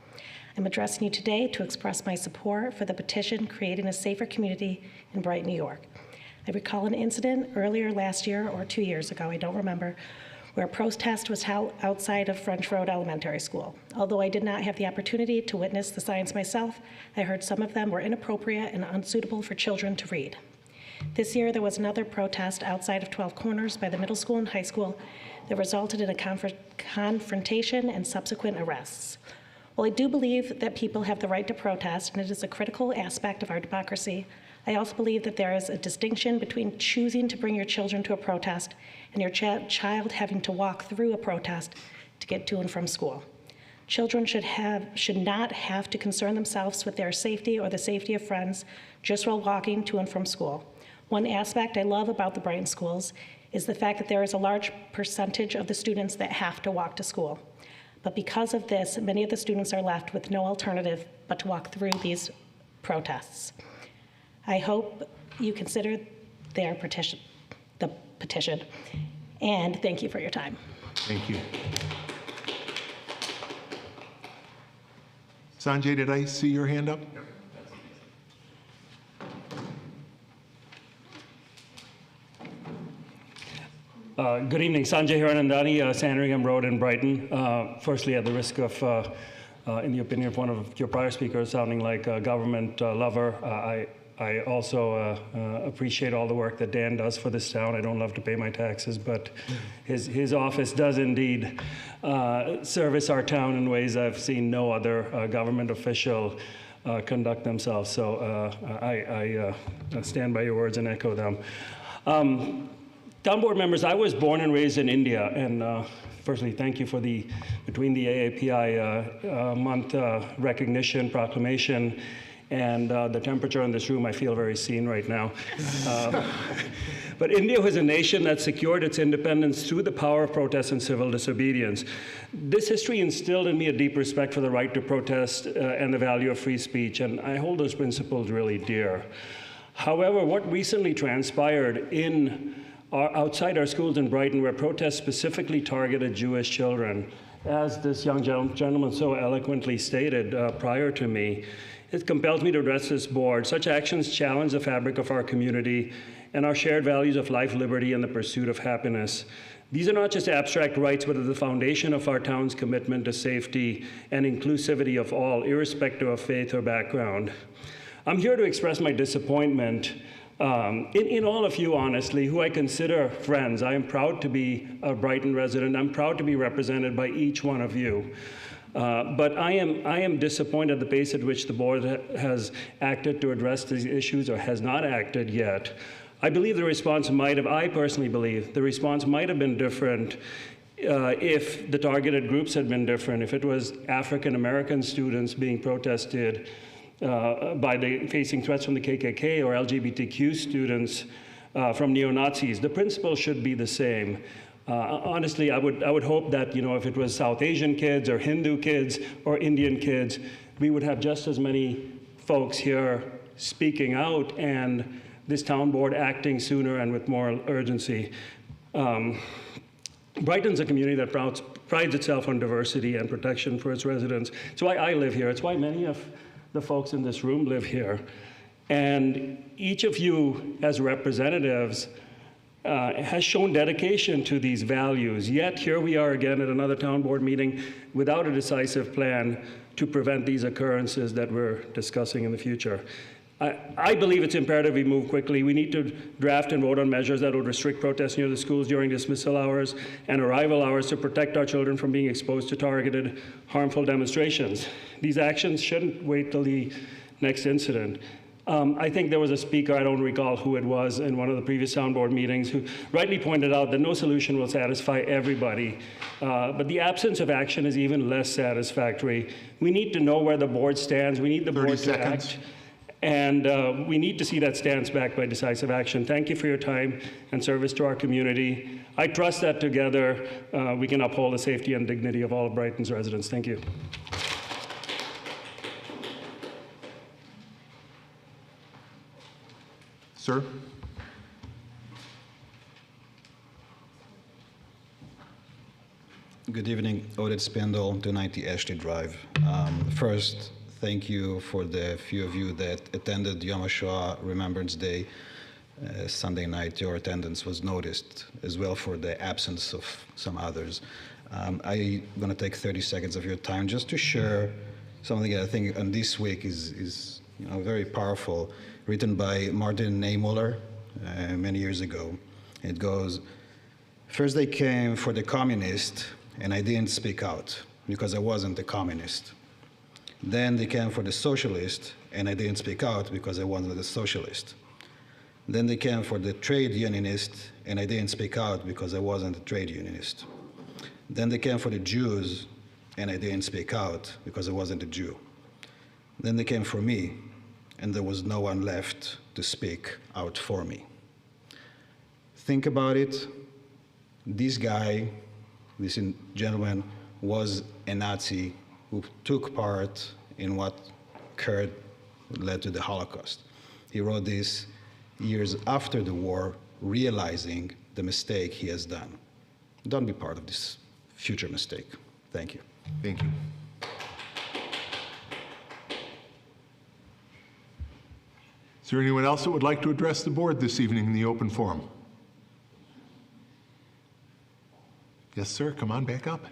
I'm addressing you today to express my support for the petition creating a safer community in Brighton, New York. I recall an incident earlier last year or 2 years ago, I don't remember, where a protest was held outside of French Road Elementary School. Although I did not have the opportunity to witness the signs myself, I heard some of them were inappropriate and unsuitable for children to read. This year, there was another protest outside of 12 Corners by the middle school and high school that resulted in a confrontation and subsequent arrests. While I do believe that people have the right to protest, and it is a critical aspect of our democracy, I also believe that there is a distinction between choosing to bring your children to a protest and your child having to walk through a protest to get to and from school. Children should not have to concern themselves with their safety or the safety of friends just while walking to and from school. One aspect I love about the Brighton schools is the fact that there is a large percentage of the students that have to walk to school. But because of this, many of the students are left with no alternative but to walk through these protests. I hope you consider the petition, and thank you for your time. Thank you. Sanjay, did I see your hand up? Good evening, Sanjay Hiranandani, Sandringham Road in Brighton. Firstly, at the risk of, in the opinion of one of your prior speakers, sounding like a government lover, I also appreciate all the work that Dan does for this town. I don't love to pay my taxes, but his office does indeed service our town in ways I've seen no other government official conduct themselves. So I stand by your words and echo them. Town board members, I was born and raised in India, and firstly, thank you for the between the AAPI month recognition proclamation and the temperature in this room. I feel very seen right now. But India was a nation that secured its independence through the power of protest and civil disobedience. This history instilled in me a deep respect for the right to protest and the value of free speech, and I hold those principles really dear. However, what recently transpired outside our schools in Brighton, where protests specifically targeted Jewish children, as this young gentleman so eloquently stated prior to me, it compels me to address this board. Such actions challenge the fabric of our community and our shared values of life, liberty, and the pursuit of happiness. These are not just abstract rights, but are the foundation of our town's commitment to safety and inclusivity of all, irrespective of faith or background. I'm here to express my disappointment in all of you, honestly, who I consider friends. I am proud to be a Brighton resident. I'm proud to be represented by each one of you. But I am disappointed at the pace at which the board has acted to address these issues or has not acted yet. I believe the response I personally believe the response might have been different if the targeted groups had been different, if it was African American students being protested facing threats from the KKK or LGBTQ students from neo-Nazis. The principle should be the same. Honestly, I would hope that, if it was South Asian kids or Hindu kids or Indian kids, we would have just as many folks here speaking out and this town board acting sooner and with more urgency. Brighton's a community that prides itself on diversity and protection for its residents. It's why I live here. It's why many of the folks in this room live here. And each of you as representatives has shown dedication to these values. Yet here we are again at another town board meeting without a decisive plan to prevent these occurrences that we're discussing in the future. I believe it's imperative we move quickly. We need to draft and vote on measures that will restrict protests near the schools during dismissal hours and arrival hours to protect our children from being exposed to targeted, harmful demonstrations. These actions shouldn't wait till the next incident. I think there was a speaker, I don't recall who it was, in one of the previous town board meetings who rightly pointed out that no solution will satisfy everybody, but the absence of action is even less satisfactory. We need to know where the board stands. We need the board to act. And we need to see that stance backed by decisive action. Thank you for your time and service to our community. I trust that together we can uphold the safety and dignity of all of Brighton's residents. Thank you. Sir? Good evening, Odette Spindle, 290 Ashley Drive. First, thank you for the few of you that attended Yom HaShoah Remembrance Day Sunday night. Your attendance was noticed, as well for the absence of some others. I'm going to take 30 seconds of your time just to share something that I think on this week is very powerful, written by Martin Niemöller many years ago. It goes, "First they came for the communist, and I didn't speak out because I wasn't a communist. Then they came for the socialist, and I didn't speak out because I wasn't a socialist. Then they came for the trade unionist, and I didn't speak out because I wasn't a trade unionist. Then they came for the Jews, and I didn't speak out because I wasn't a Jew. Then they came for me, and there was no one left to speak out for me." Think about it. This guy, this gentleman, was a Nazi who took part in what occurred, led to the Holocaust. He wrote this years after the war, realizing the mistake he has done. Don't be part of this future mistake. Thank you. Thank you. Is there anyone else that would like to address the board this evening in the open forum? Yes, sir. Come on back up.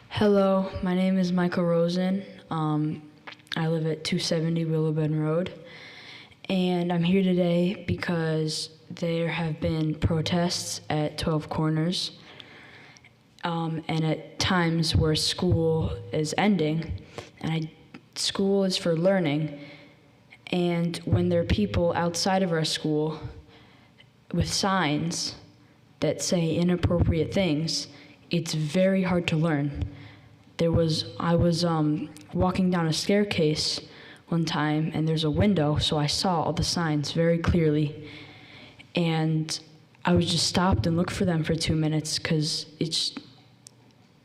Hello, my name is Michael Rosen. I live at 270 Willow Bend Road, and I'm here today because there have been protests at 12 Corners, and at times where school is ending, and school is for learning, and when there are people outside of our school with signs that say inappropriate things, it's very hard to learn. I was walking down a staircase one time, and there's a window, so I saw all the signs very clearly. And I was just stopped and looked for them for 2 minutes, because it's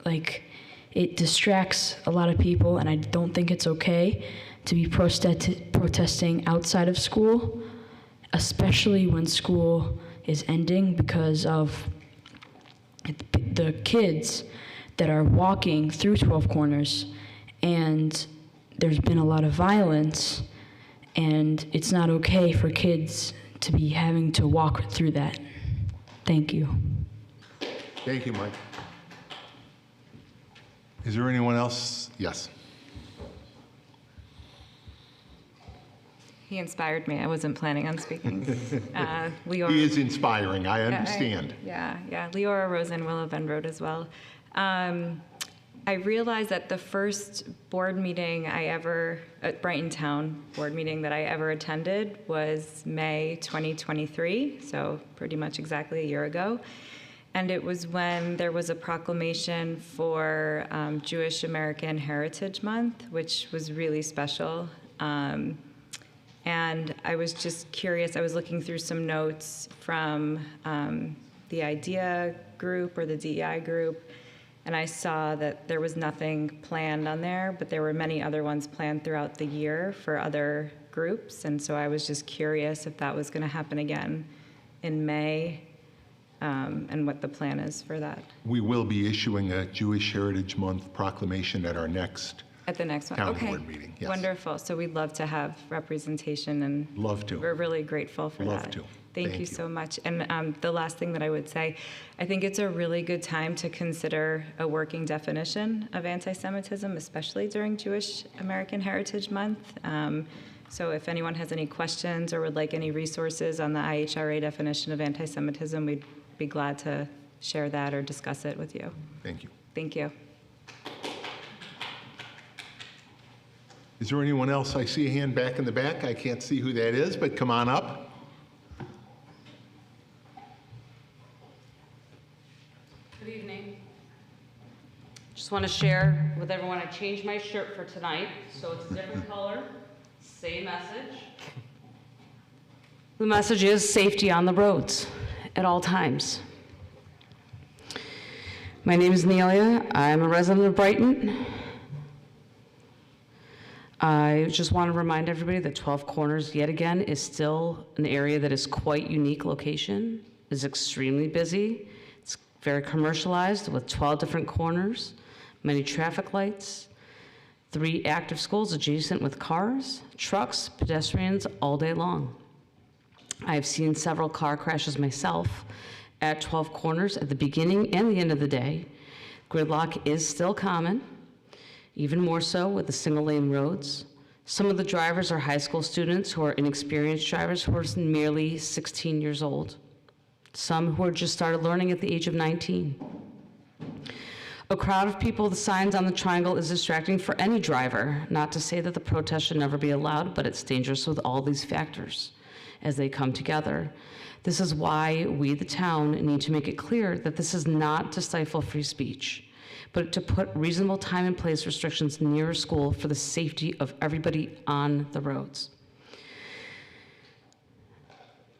like, it distracts a lot of people, and I don't think it's okay to be protesting outside of school, especially when school is ending, because of the kids that are walking through 12 Corners, and there's been a lot of violence, and it's not okay for kids to be having to walk through that. Thank you. Thank you, Mike. Is there anyone else? Yes. He inspired me. I wasn't planning on speaking. Leora. He is inspiring, I understand. Yeah. Leora Rosen, Willow Bend Road as well. I realized that the first board meeting at Brighton Town board meeting that I ever attended was May 2023, so pretty much exactly a year ago. And it was when there was a proclamation for Jewish American Heritage Month, which was really special. And I was just curious, I was looking through some notes from the IDEA group or the DEI group, and I saw that there was nothing planned on there, but there were many other ones planned throughout the year for other groups, and so I was just curious if that was going to happen again in May, and what the plan is for that. We will be issuing a Jewish Heritage Month proclamation at our next At the next one, town okay. board meeting. Yes. Wonderful. So we'd love to have representation, and Love to. We're really grateful for Love that. to. Thank you so much. And the last thing that I would say, I think it's a really good time to consider a working definition of anti-Semitism, especially during Jewish American Heritage Month. So if anyone has any questions or would like any resources on the IHRA definition of anti-Semitism, we'd be glad to share that or discuss it with you. Thank you. Thank you. Is there anyone else? I see a hand back in the back. I can't see who that is, but come on up. Good evening. Just want to share with everyone, I changed my shirt for tonight, so it's a different color, same message. The message is safety on the roads at all times. My name is Nelia. I'm a resident of Brighton. I just want to remind everybody that 12 Corners, yet again, is still an area that is quite unique location, is extremely busy. It's very commercialized with 12 different corners, many traffic lights, 3 active schools adjacent with cars, trucks, pedestrians all day long. I've seen several car crashes myself at 12 Corners at the beginning and the end of the day. Gridlock is still common, even more so with the single-lane roads. Some of the drivers are high school students who are inexperienced drivers who are merely 16 years old. Some who are just started learning at the age of 19. A crowd of people with signs on the triangle is distracting for any driver. Not to say that the protest should never be allowed, but it's dangerous with all these factors as they come together. This is why we, the town, need to make it clear that this is not to stifle free speech, but to put reasonable time and place restrictions near a school for the safety of everybody on the roads.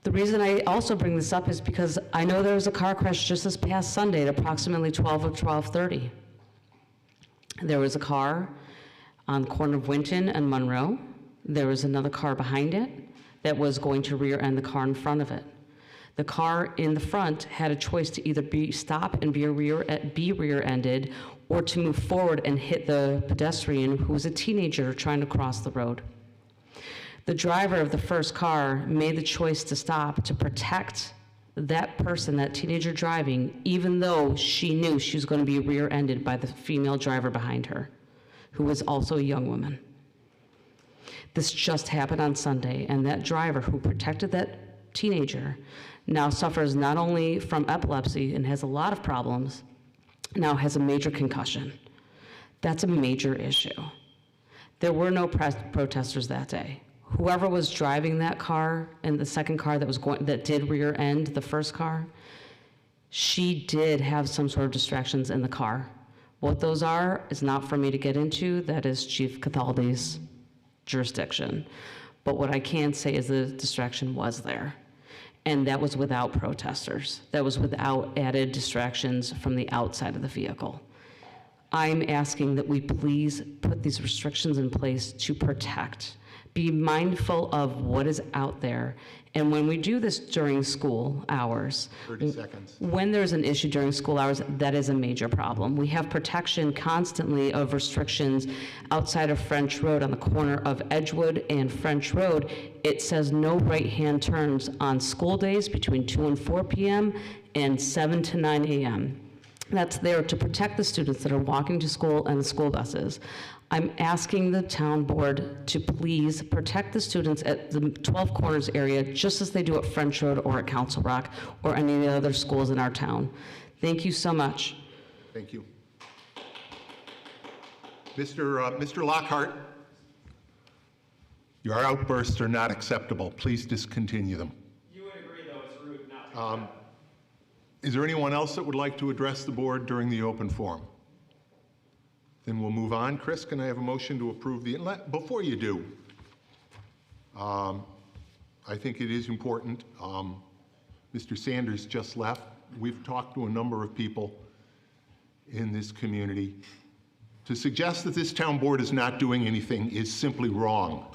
The reason I also bring this up is because I know there was a car crash just this past Sunday at approximately 12 or 12:30. There was a car on the corner of Winton and Monroe. There was another car behind it that was going to rear-end the car in front of it. The car in the front had a choice to either stop and be rear-ended or to move forward and hit the pedestrian who was a teenager trying to cross the road. The driver of the first car made the choice to stop to protect that person, that teenager driving, even though she knew she was going to be rear-ended by the female driver behind her, who was also a young woman. This just happened on Sunday, and that driver who protected that teenager now suffers not only from epilepsy and has a lot of problems, now has a major concussion. That's a major issue. There were no protesters that day. Whoever was driving that car and the second car that did rear end the first car, she did have some sort of distractions in the car. What those are is not for me to get into. That is Chief Cataldi's jurisdiction. But what I can say is the distraction was there. And that was without protesters. That was without added distractions from the outside of the vehicle. I'm asking that we please put these restrictions in place to protect. Be mindful of what is out there. And when we do this during school hours, 30 seconds. When there's an issue during school hours, that is a major problem. We have protection constantly of restrictions outside of French Road on the corner of Edgewood and French Road. It says no right-hand turns on school days between 2 and 4 p.m. and 7 to 9 a.m. That's there to protect the students that are walking to school and the school buses. I'm asking the town board to please protect the students at the 12 Corners area just as they do at French Road or at Council Rock or any of the other schools in our town. Thank you so much. Thank you. Mr. Lockhart, your outbursts are not acceptable. Please discontinue them. You would agree, though, it's rude not to Is there anyone else that would like to address the board during the open forum? Then we'll move on. Chris, can I have a motion to approve the, before you do, I think it is important. Mr. Sanders just left. We've talked to a number of people in this community. To suggest that this town board is not doing anything is simply wrong.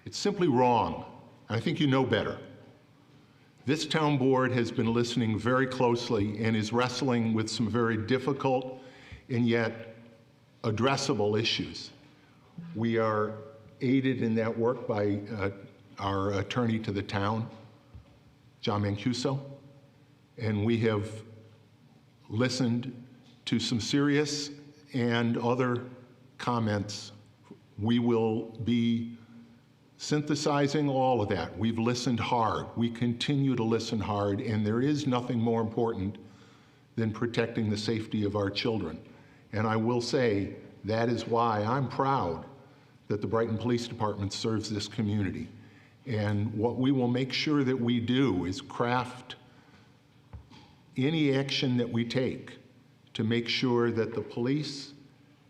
It's simply wrong. I think you know better. This town board has been listening very closely and is wrestling with some very difficult and yet addressable issues. We are aided in that work by our attorney to the town, John Mancuso, and we have listened to some serious and other comments. We will be synthesizing all of that. We've listened hard. We continue to listen hard, and there is nothing more important than protecting the safety of our children. And I will say that is why I'm proud that the Brighton Police Department serves this community. And what we will make sure that we do is craft any action that we take to make sure that the police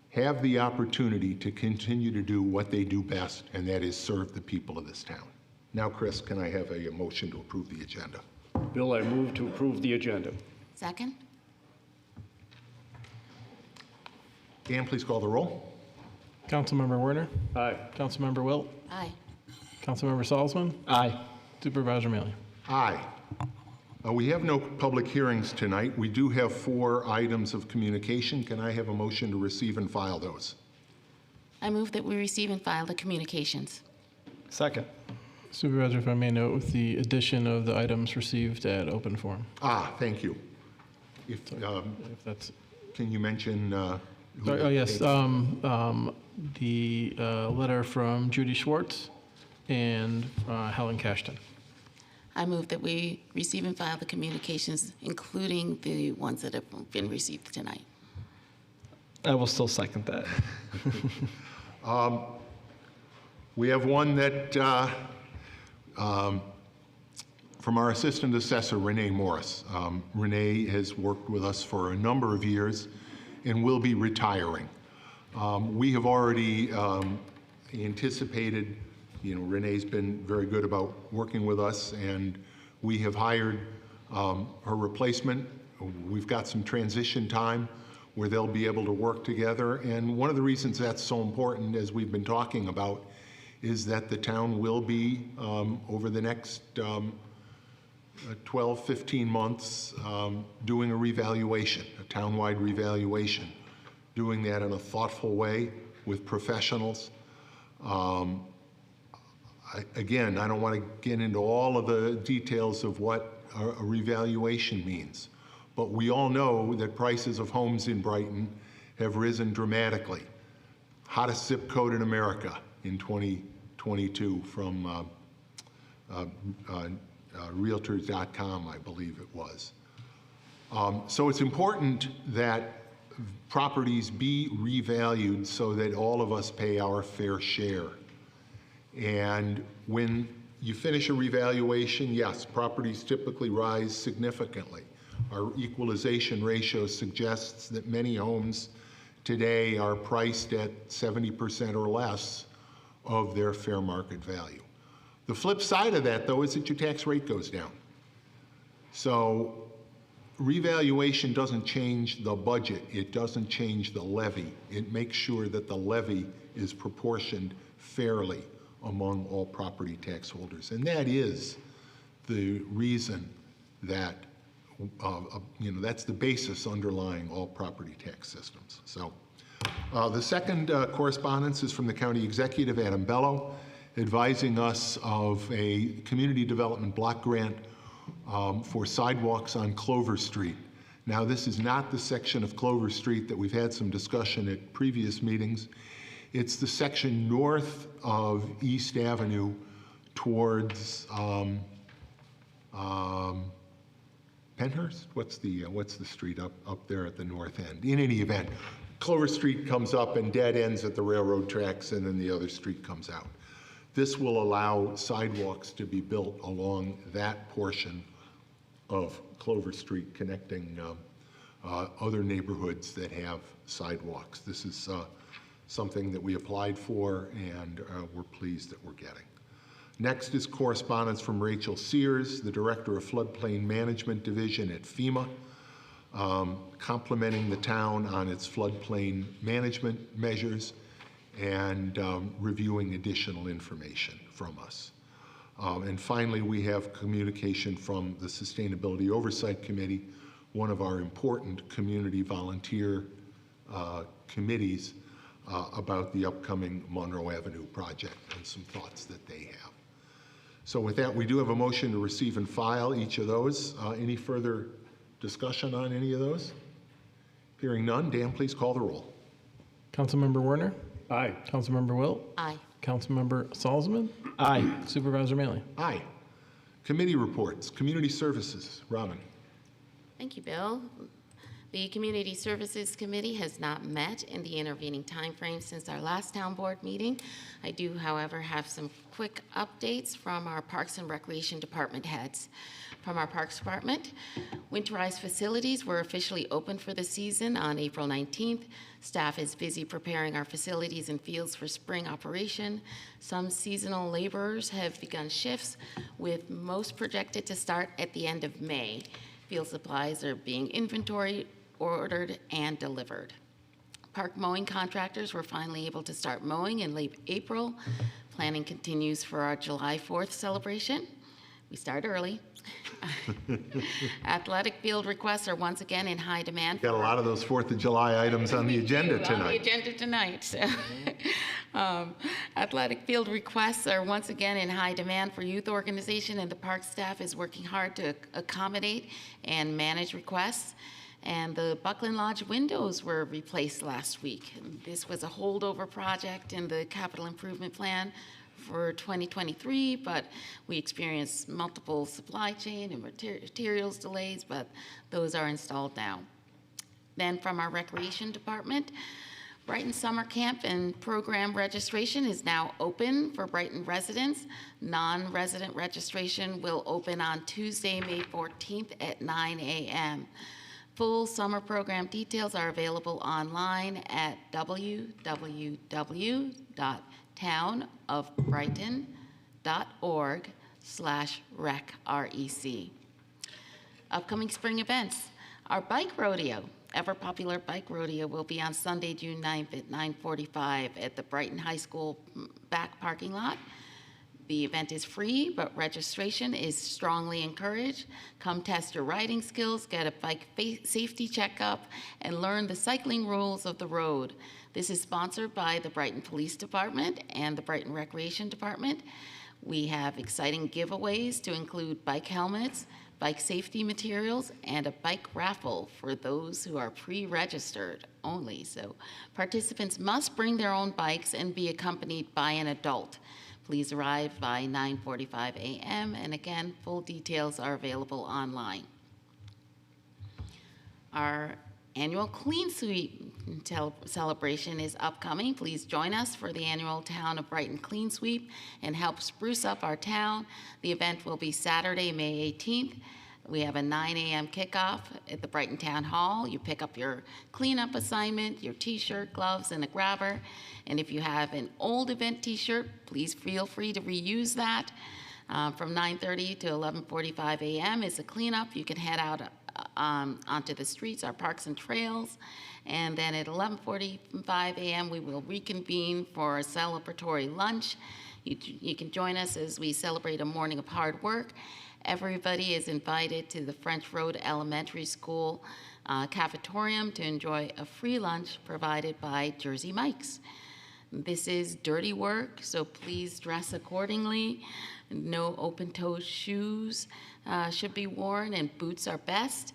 have the opportunity to continue to do what they do best, and that is serve the people of this town. Now, Chris, can I have a motion to approve the agenda? Bill, I move to approve the agenda. Second? Dan, please call the roll. Councilmember Werner. Aye. Councilmember Wilt. Aye. Councilmember Salzman. Aye. Supervisor Mealy. Aye. We have no public hearings tonight. We do have 4 items of communication. Can I have a motion to receive and file those? I move that we receive and file the communications. Second. Supervisor, if I may note with the addition of the items received at open forum. Thank you. If that's... Can you mention? Yes. The letter from Judy Schwartz and Helen Cashton. I move that we receive and file the communications, including the ones that have been received tonight. I will still second that. We have one that from our assistant assessor, Renee Morris. Renee has worked with us for a number of years and will be retiring. We have already anticipated, Renee's been very good about working with us, and we have hired her replacement. We've got some transition time where they'll be able to work together. And one of the reasons that's so important, as we've been talking about, is that the town will be, over the next 12, 15 months, doing a revaluation, a townwide revaluation, doing that in a thoughtful way with professionals. Again, I don't want to get into all of the details of what a revaluation means, but we all know that prices of homes in Brighton have risen dramatically. Hottest zip code in America in 2022 from Realtors.com, I believe it was. So it's important that properties be revalued so that all of us pay our fair share. And when you finish a revaluation, yes, properties typically rise significantly. Our equalization ratio suggests that many homes today are priced at 70% or less of their fair market value. The flip side of that, though, is that your tax rate goes down. So revaluation doesn't change the budget. It doesn't change the levy. It makes sure that the levy is proportioned fairly among all property tax holders. And that is the reason that, that's the basis underlying all property tax systems. So the second correspondence is from the County Executive, Adam Bello, advising us of a community development block grant for sidewalks on Clover Street. Now, this is not the section of Clover Street that we've had some discussion at previous meetings. It's the section north of East Avenue towards Penhurst? What's the street up there at the north end? In any event, Clover Street comes up and dead ends at the railroad tracks, and then the other street comes out. This will allow sidewalks to be built along that portion of Clover Street, connecting other neighborhoods that have sidewalks. This is something that we applied for, and we're pleased that we're getting. Next is correspondence from Rachel Sears, the Director of Floodplain Management Division at FEMA, complimenting the town on its floodplain management measures and reviewing additional information from us. And finally, we have communication from the Sustainability Oversight Committee, one of our important community volunteer committees, about the upcoming Monroe Avenue project and some thoughts that they have. So with that, we do have a motion to receive and file each of those. Any further discussion on any of those? Hearing none, Dan, please call the roll. Councilmember Werner. Aye. Councilmember Wilt. Aye. Councilmember Salzman. Aye. Supervisor Mealy. Aye. Committee reports. Community Services. Robin. Thank you, Bill. The Community Services Committee has not met in the intervening timeframe since our last town board meeting. I do, however, have some quick updates from our Parks and Recreation Department heads. From our Parks Department, winterized facilities were officially open for the season on April 19th. Staff is busy preparing our facilities and fields for spring operation. Some seasonal laborers have begun shifts, with most projected to start at the end of May. Field supplies are being inventoried, ordered, and delivered. Park mowing contractors were finally able to start mowing in late April. Planning continues for our July 4th celebration. We start early. Athletic field requests are once again in high demand. Got a lot of those 4th of July items on the agenda On the tonight. agenda tonight. So, athletic field requests are once again in high demand for youth organization, and the park staff is working hard to accommodate and manage requests. And the Buckland Lodge windows were replaced last week. This was a holdover project in the capital improvement plan for 2023, but we experienced multiple supply chain and materials delays, but those are installed now. Then from our recreation department, Brighton Summer Camp and program registration is now open for Brighton residents. Non-resident registration will open on Tuesday, May 14th at 9 a.m. Full summer program details are available online at www.townofbrighton.org/rec. Upcoming spring events. Our bike rodeo, ever popular bike rodeo, will be on Sunday, June 9th at 9:45 at the Brighton High School back parking lot. The event is free, but registration is strongly encouraged. Come test your riding skills, get a bike safety checkup, and learn the cycling rules of the road. This is sponsored by the Brighton Police Department and the Brighton Recreation Department. We have exciting giveaways to include bike helmets, bike safety materials, and a bike raffle for those who are pre-registered only. So participants must bring their own bikes and be accompanied by an adult. Please arrive by 9:45 a.m. And again, full details are available online. Our annual Clean Sweep celebration is upcoming. Please join us for the annual Town of Brighton Clean Sweep and help spruce up our town. The event will be Saturday, May 18th. We have a 9 a.m. kickoff at the Brighton Town Hall. You pick up your cleanup assignment, your t-shirt, gloves, and a grabber. And if you have an old event t-shirt, please feel free to reuse that. From 9:30 to 11:45 a.m. is a cleanup. You can head out onto the streets, our parks and trails. And then at 11:45 a.m., we will reconvene for a celebratory lunch. You can join us as we celebrate a morning of hard work. Everybody is invited to the French Road Elementary School cafetorium to enjoy a free lunch provided by Jersey Mike's. This is dirty work, so please dress accordingly. No open-toe shoes should be worn, and boots are best.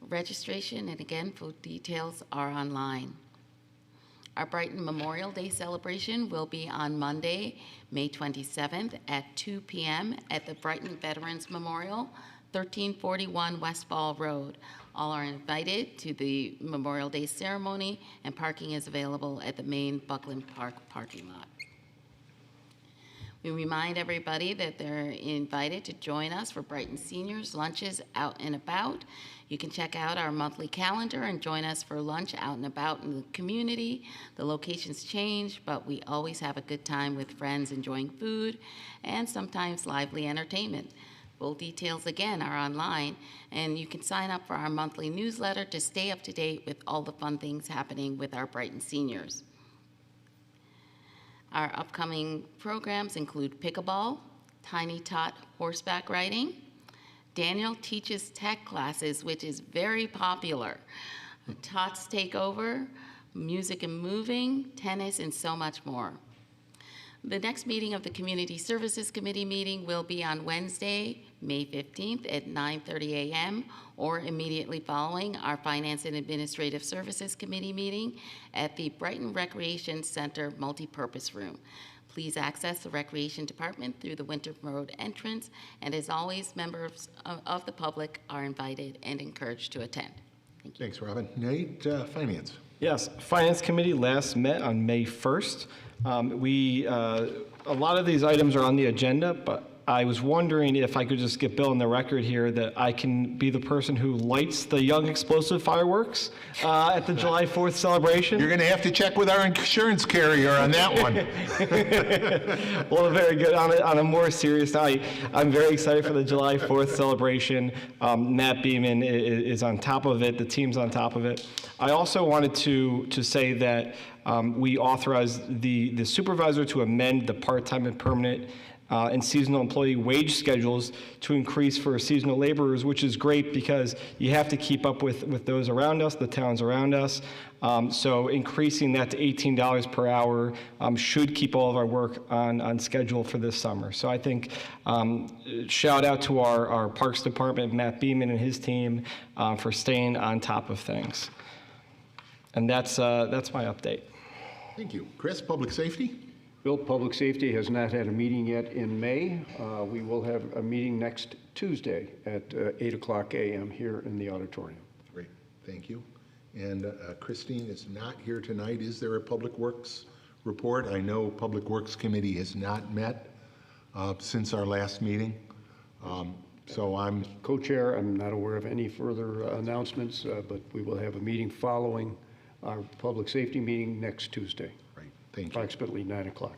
Registration, and again, full details are online. Our Brighton Memorial Day celebration will be on Monday, May 27th at 2 p.m. at the Brighton Veterans Memorial, 1341 Westfall Road. All are invited to the Memorial Day ceremony, and parking is available at the main Buckland Park parking lot. We remind everybody that they're invited to join us for Brighton Seniors lunches out and about. You can check out our monthly calendar and join us for lunch out and about in the community. The locations change, but we always have a good time with friends enjoying food and sometimes lively entertainment. Full details, again, are online, and you can sign up for our monthly newsletter to stay up to date with all the fun things happening with our Brighton seniors. Our upcoming programs include pickleball, tiny tot horseback riding. Daniel teaches tech classes, which is very popular. Tots take over, music and moving, tennis, and so much more. The next meeting of the Community Services Committee meeting will be on Wednesday, May 15th at 9:30 a.m. or immediately following our Finance and Administrative Services Committee meeting at the Brighton Recreation Center Multipurpose Room. Please access the Recreation Department through the Winter Road entrance, and as always, members of the public are invited and encouraged to attend. Thank you. Thanks, Robin. Nate, Finance. Yes, Finance Committee last met on May 1st. A lot of these items are on the agenda, but I was wondering if I could just get Bill in the record here that I can be the person who lights the young explosive fireworks at the July 4th celebration. You're going to have to check with our insurance carrier on that one. Well, very good. On a more serious note, I'm very excited for the July 4th celebration. Matt Beeman is on top of it. The team's on top of it. I also wanted to say that we authorized the supervisor to amend the part-time and permanent and seasonal employee wage schedules to increase for seasonal laborers, which is great because you have to keep up with those around us, the towns around us. So increasing that to $18 per hour should keep all of our work on schedule for this summer. So I think shout out to our Parks Department, Matt Beeman and his team for staying on top of things. And that's my update. Thank you. Chris, Public Safety? Bill, Public Safety has not had a meeting yet in May. We will have a meeting next Tuesday at 8 o'clock a.m. here in the auditorium. Great, thank you. And Christine is not here tonight. Is there a Public Works report? I know Public Works Committee has not met since our last meeting. So I'm co-chair. I'm not aware of any further announcements, but we will have a meeting following our Public Safety meeting next Tuesday. Thank you. Approximately 9 o'clock.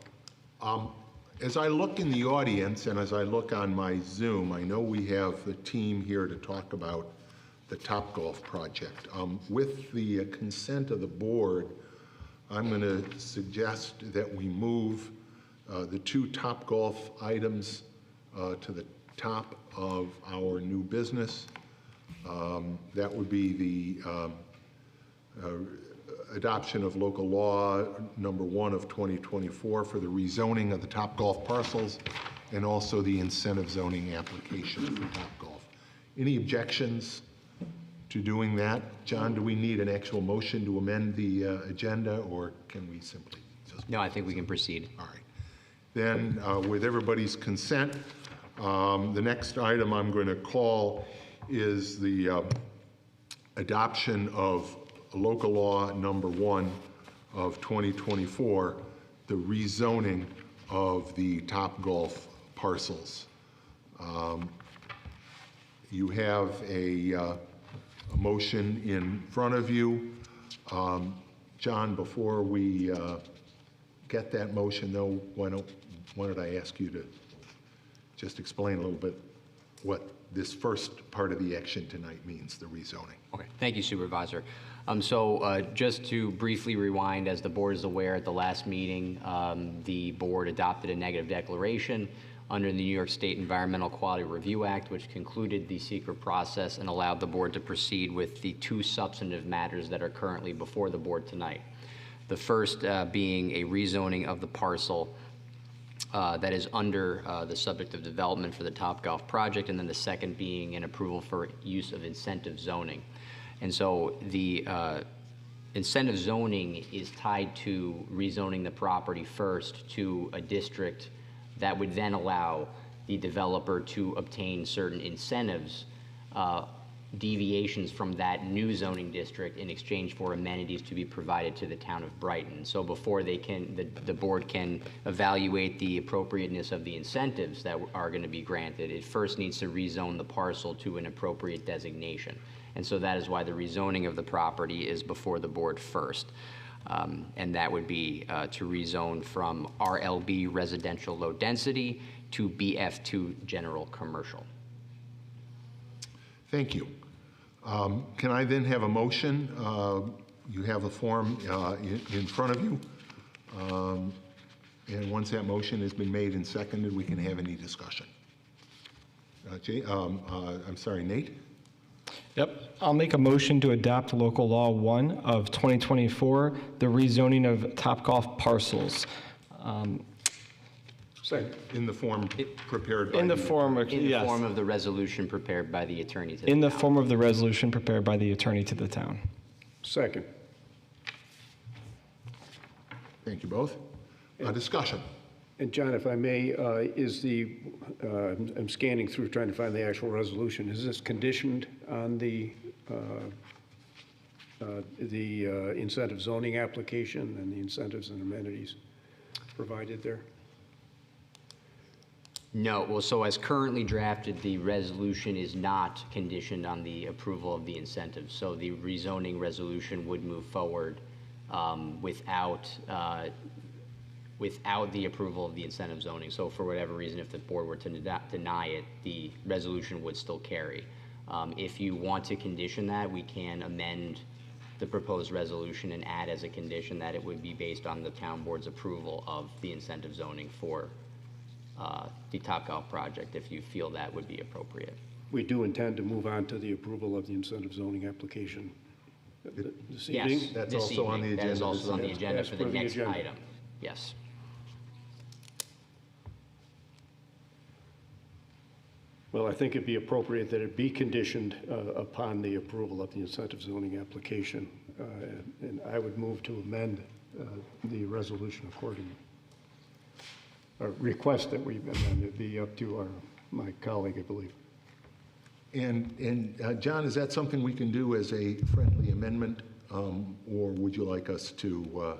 As I look in the audience and as I look on my Zoom, I know we have the team here to talk about the Topgolf project. With the consent of the board, I'm going to suggest that we move the two Topgolf items to the top of our new business. That would be the adoption of local law number 1 of 2024 for the rezoning of the Topgolf parcels and also the incentive zoning application for Topgolf. Any objections to doing that? John, do we need an actual motion to amend the agenda, or can we simply just... No, I think we can proceed. All right. Then with everybody's consent, the next item I'm going to call is the adoption of local law number 1 of 2024, the rezoning of the Topgolf parcels. You have a motion in front of you. John, before we get that motion, though, why don't I ask you to just explain a little bit what this first part of the action tonight means, the rezoning. Okay, thank you, Supervisor. Just to briefly rewind, as the board is aware, at the last meeting, the board adopted a negative declaration under the New York State Environmental Quality Review Act, which concluded the secret process and allowed the board to proceed with the 2 substantive matters that are currently before the board tonight. The first being a rezoning of the parcel that is under the subject of development for the Topgolf project, and then the second being an approval for use of incentive zoning. And so the incentive zoning is tied to rezoning the property first to a district that would then allow the developer to obtain certain incentives, deviations from that new zoning district in exchange for amenities to be provided to the town of Brighton. So before they can, the board can evaluate the appropriateness of the incentives that are going to be granted, it first needs to rezone the parcel to an appropriate designation. And so that is why the rezoning of the property is before the board first. And that would be to rezone from RLB residential low density to BF2 general commercial. Thank you. Can I then have a motion? You have a form in front of you. And once that motion has been made and seconded, we can have any discussion. I'm sorry, Nate? Yep, I'll make a motion to adopt local law 1 of 2024, the rezoning of Topgolf parcels. Second. In the form prepared by in the form of form of the resolution prepared by the attorney to the in the town. form of the resolution prepared by the attorney to the town. Second. Thank you both. Discussion. And John, if I may, I'm scanning through trying to find the actual resolution. Is this conditioned on the the incentive zoning application and the incentives and amenities provided there? No, well, so as currently drafted, the resolution is not conditioned on the approval of the incentives. So the rezoning resolution would move forward without the approval of the incentive zoning. So for whatever reason, if the board were to deny it, the resolution would still carry. If you want to condition that, we can amend the proposed resolution and add as a condition that it would be based on the town board's approval of the incentive zoning for the Topgolf project, if you feel that would be appropriate. We do intend to move on to the approval of the incentive zoning application this evening? Yes, That's this also on the evening. That is agenda also this on the evening. agenda As for per the the next agenda. item. Yes. Well, I think it'd be appropriate that it be conditioned upon the approval of the incentive zoning application. And I would move to amend the resolution accordingly. Or request that we amend it, be up to my colleague, I believe. And John, is that something we can do as a friendly amendment, or would you like us to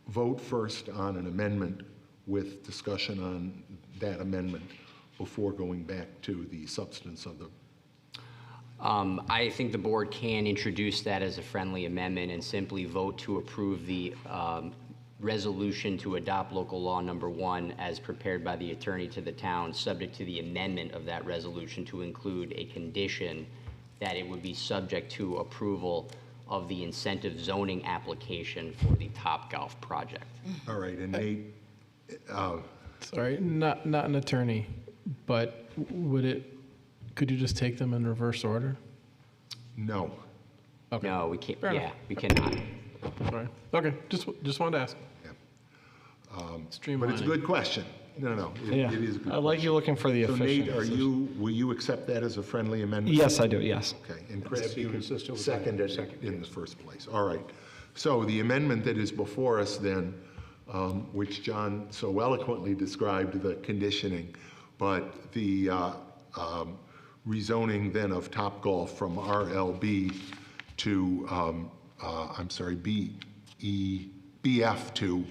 vote first on an amendment with discussion on that amendment before going back to the substance of the? I think the board can introduce that as a friendly amendment and simply vote to approve the resolution to adopt local law number 1 as prepared by the attorney to the town, subject to the amendment of that resolution to include a condition that it would be subject to approval of the incentive zoning application for the Topgolf project. All right, and Nate? Sorry, not an attorney, but could you just take them in reverse order? No. Okay. No, we can't. Fair Yeah, enough. we cannot. Sorry. Okay, just wanted to ask. But it's a good question. No, Yeah. it is a good I like you looking for the So efficient. Nate, will you accept that as a friendly amendment? Yes, I do, yes. Okay, and Chris, That'd be you consistent with seconded that. it in the first place. All right. So the amendment that is before us then, which John so eloquently described, the conditioning, but the rezoning then of Topgolf from RLB to, BF to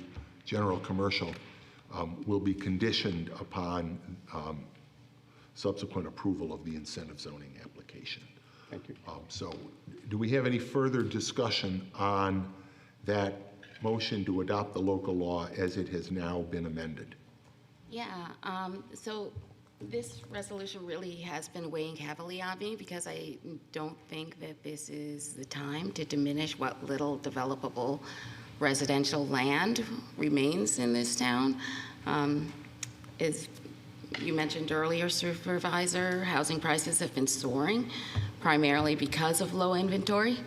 general commercial, will be conditioned upon subsequent approval of the incentive zoning application. Thank you. So do we have any further discussion on that motion to adopt the local law as it has now been amended? Yeah, so this resolution really has been weighing heavily on me because I don't think that this is the time to diminish what little developable residential land remains in this town. As you mentioned earlier, Supervisor, housing prices have been soaring primarily because of low inventory.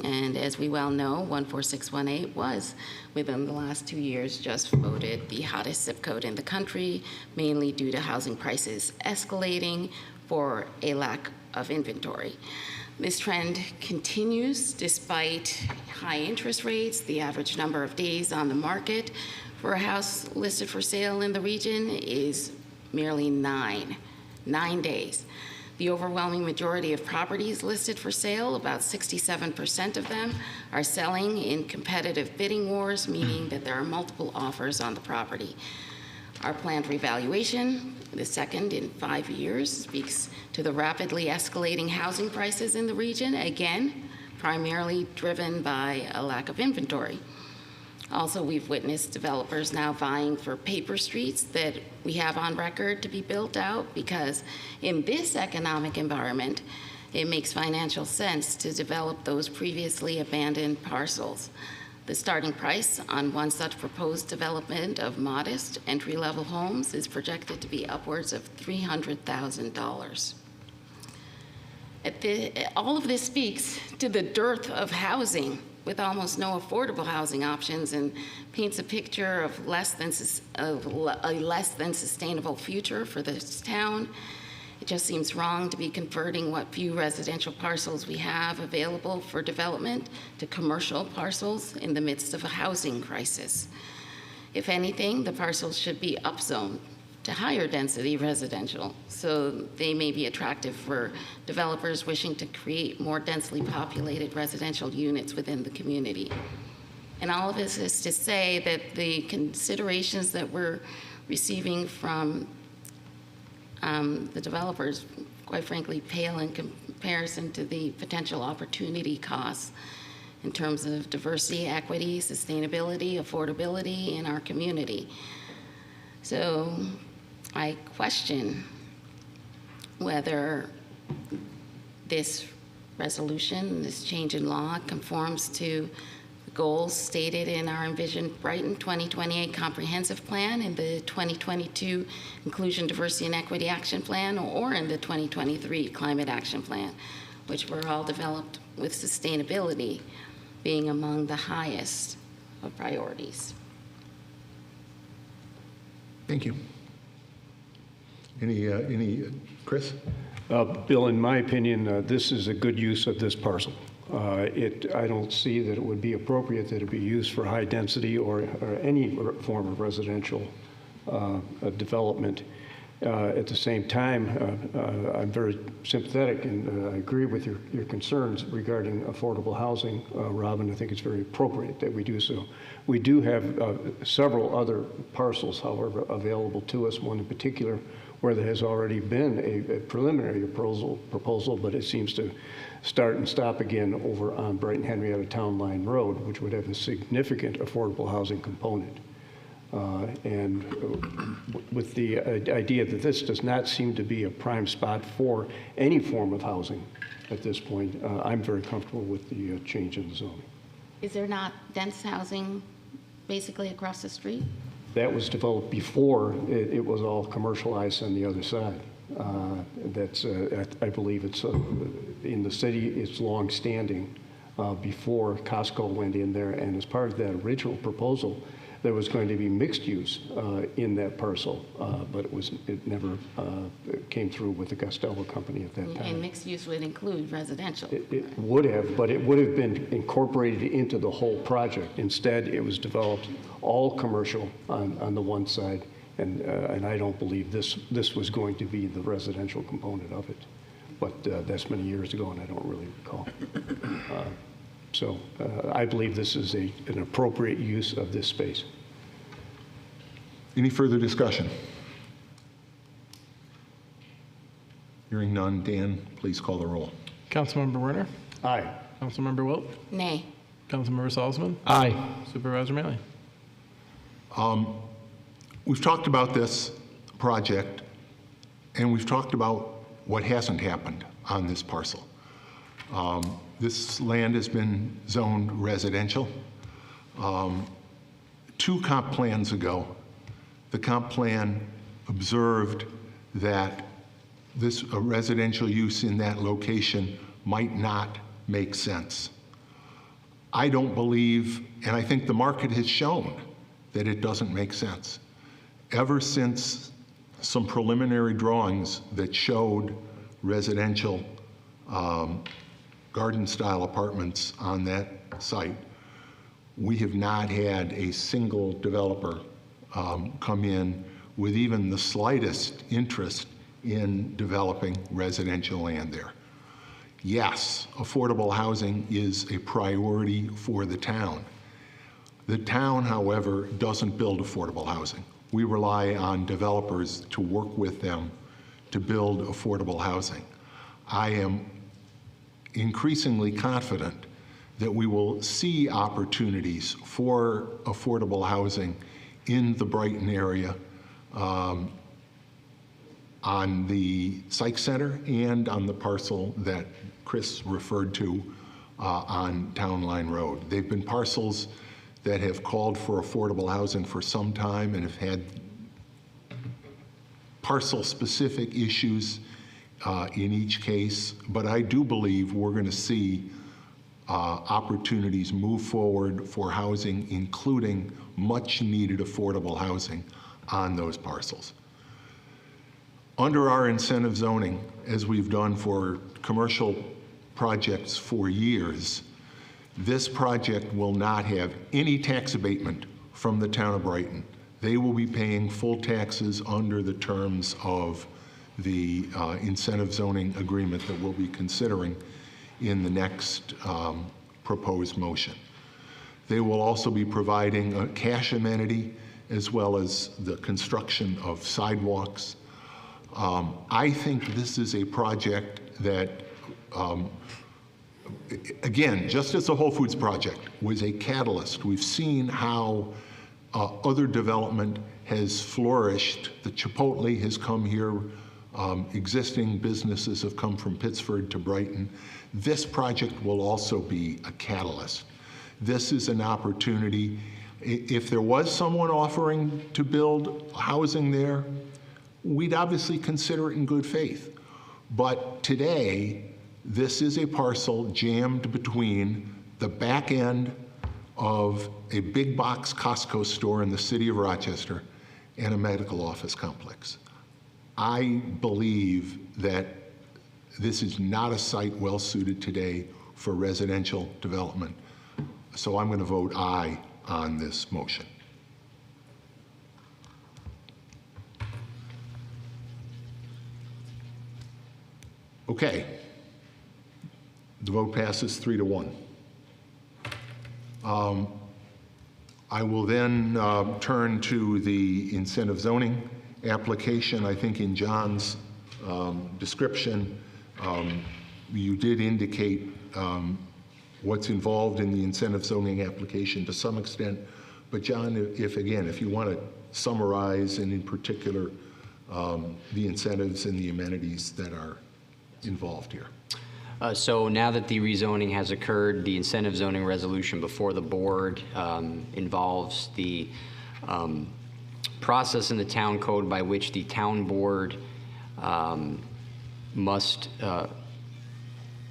And as we well know, 14618 was, within the last 2 years, just voted the hottest zip code in the country, mainly due to housing prices escalating for a lack of inventory. This trend continues despite high interest rates. The average number of days on the market for a house listed for sale in the region is merely 9 days. The overwhelming majority of properties listed for sale, about 67% of them, are selling in competitive bidding wars, meaning that there are multiple offers on the property. Our planned revaluation, the second in 5 years, speaks to the rapidly escalating housing prices in the region, again, primarily driven by a lack of inventory. Also, we've witnessed developers now vying for paper streets that we have on record to be built out because in this economic environment, it makes financial sense to develop those previously abandoned parcels. The starting price on one such proposed development of modest entry-level homes is projected to be upwards of $300,000. All of this speaks to the dearth of housing with almost no affordable housing options and paints a picture of a less than sustainable future for this town. It just seems wrong to be converting what few residential parcels we have available for development to commercial parcels in the midst of a housing crisis. If anything, the parcels should be upzoned to higher density residential. So they may be attractive for developers wishing to create more densely populated residential units within the community. And all of this is to say that the considerations that we're receiving from the developers, quite frankly, pale in comparison to the potential opportunity costs in terms of diversity, equity, sustainability, affordability in our community. So I question whether this resolution, this change in law, conforms to the goals stated in our Envision Brighton 2028 Comprehensive Plan, in the 2022 Inclusion, Diversity, and Equity Action Plan, or in the 2023 Climate Action Plan, which were all developed with sustainability being among the highest of priorities. Thank you. Any Chris? Bill, in my opinion, this is a good use of this parcel. I don't see that it would be appropriate that it be used for high density or any form of residential development. At the same time, I'm very sympathetic and I agree with your concerns regarding affordable housing, Robin. I think it's very appropriate that we do so. We do have several other parcels, however, available to us, one in particular where there has already been a preliminary proposal, but it seems to start and stop again over on Brighton Henrietta Town Line Road, which would have a significant affordable housing component. And with the idea that this does not seem to be a prime spot for any form of housing at this point, I'm very comfortable with the change in the zoning. Is there not dense housing basically across the street? That was developed before it was all commercialized on the other side. I believe it's in the city, it's long-standing before Costco went in there, and as part of that original proposal, there was going to be mixed use in that parcel, but it never came through with the Costello company at that time. And mixed use would include residential. It would have, but it would have been incorporated into the whole project. Instead, it was developed all commercial on the one side, and I don't believe this was going to be the residential component of it. But that's many years ago, and I don't really recall. So I believe this is an appropriate use of this space. Any further discussion? Hearing none, Dan, please call the roll. Councilmember Werner? Aye. Councilmember Wilt? Nay. Councilmember Salzman? Aye. Supervisor Maley? We've talked about this project, and we've talked about what hasn't happened on this parcel. This land has been zoned residential. 2 comp plans ago, the comp plan observed that a residential use in that location might not make sense. I don't believe, and I think the market has shown that it doesn't make sense. Ever since some preliminary drawings that showed residential garden-style apartments on that site, we have not had a single developer come in with even the slightest interest in developing residential land there. Yes, affordable housing is a priority for the town. The town, however, doesn't build affordable housing. We rely on developers to work with them to build affordable housing. I am increasingly confident that we will see opportunities for affordable housing in the Brighton area on the Psych Center and on the parcel that Chris referred to on Town Line Road. They've been parcels that have called for affordable housing for some time and have had parcel-specific issues in each case, but I do believe we're going to see opportunities move forward for housing, including much-needed affordable housing on those parcels. Under our incentive zoning, as we've done for commercial projects for years, this project will not have any tax abatement from the town of Brighton. they will be paying full taxes under the terms of the incentive zoning agreement that we'll be considering in the next proposed motion. They will also be providing a cash amenity as well as the construction of sidewalks. I think this is a project that, again, just as the Whole Foods project was a catalyst. We've seen how other development has flourished. The Chipotle has come here. Existing businesses have come from Pittsford to Brighton. This project will also be a catalyst. This is an opportunity. If there was someone offering to build housing there, we'd obviously consider it in good faith. But today, this is a parcel jammed between the back end of a big box Costco store in the city of Rochester and a medical office complex. I believe that this is not a site well suited today for residential development. So I'm going to vote aye on this motion. Okay. The vote passes 3-1. I will then turn to the incentive zoning application. I think in John's description, you did indicate what's involved in the incentive zoning application to some extent. But John, if you want to summarize, and in particular, the incentives and the amenities that are involved here. So now that the rezoning has occurred, the incentive zoning resolution before the board involves the process in the town code by which the town board must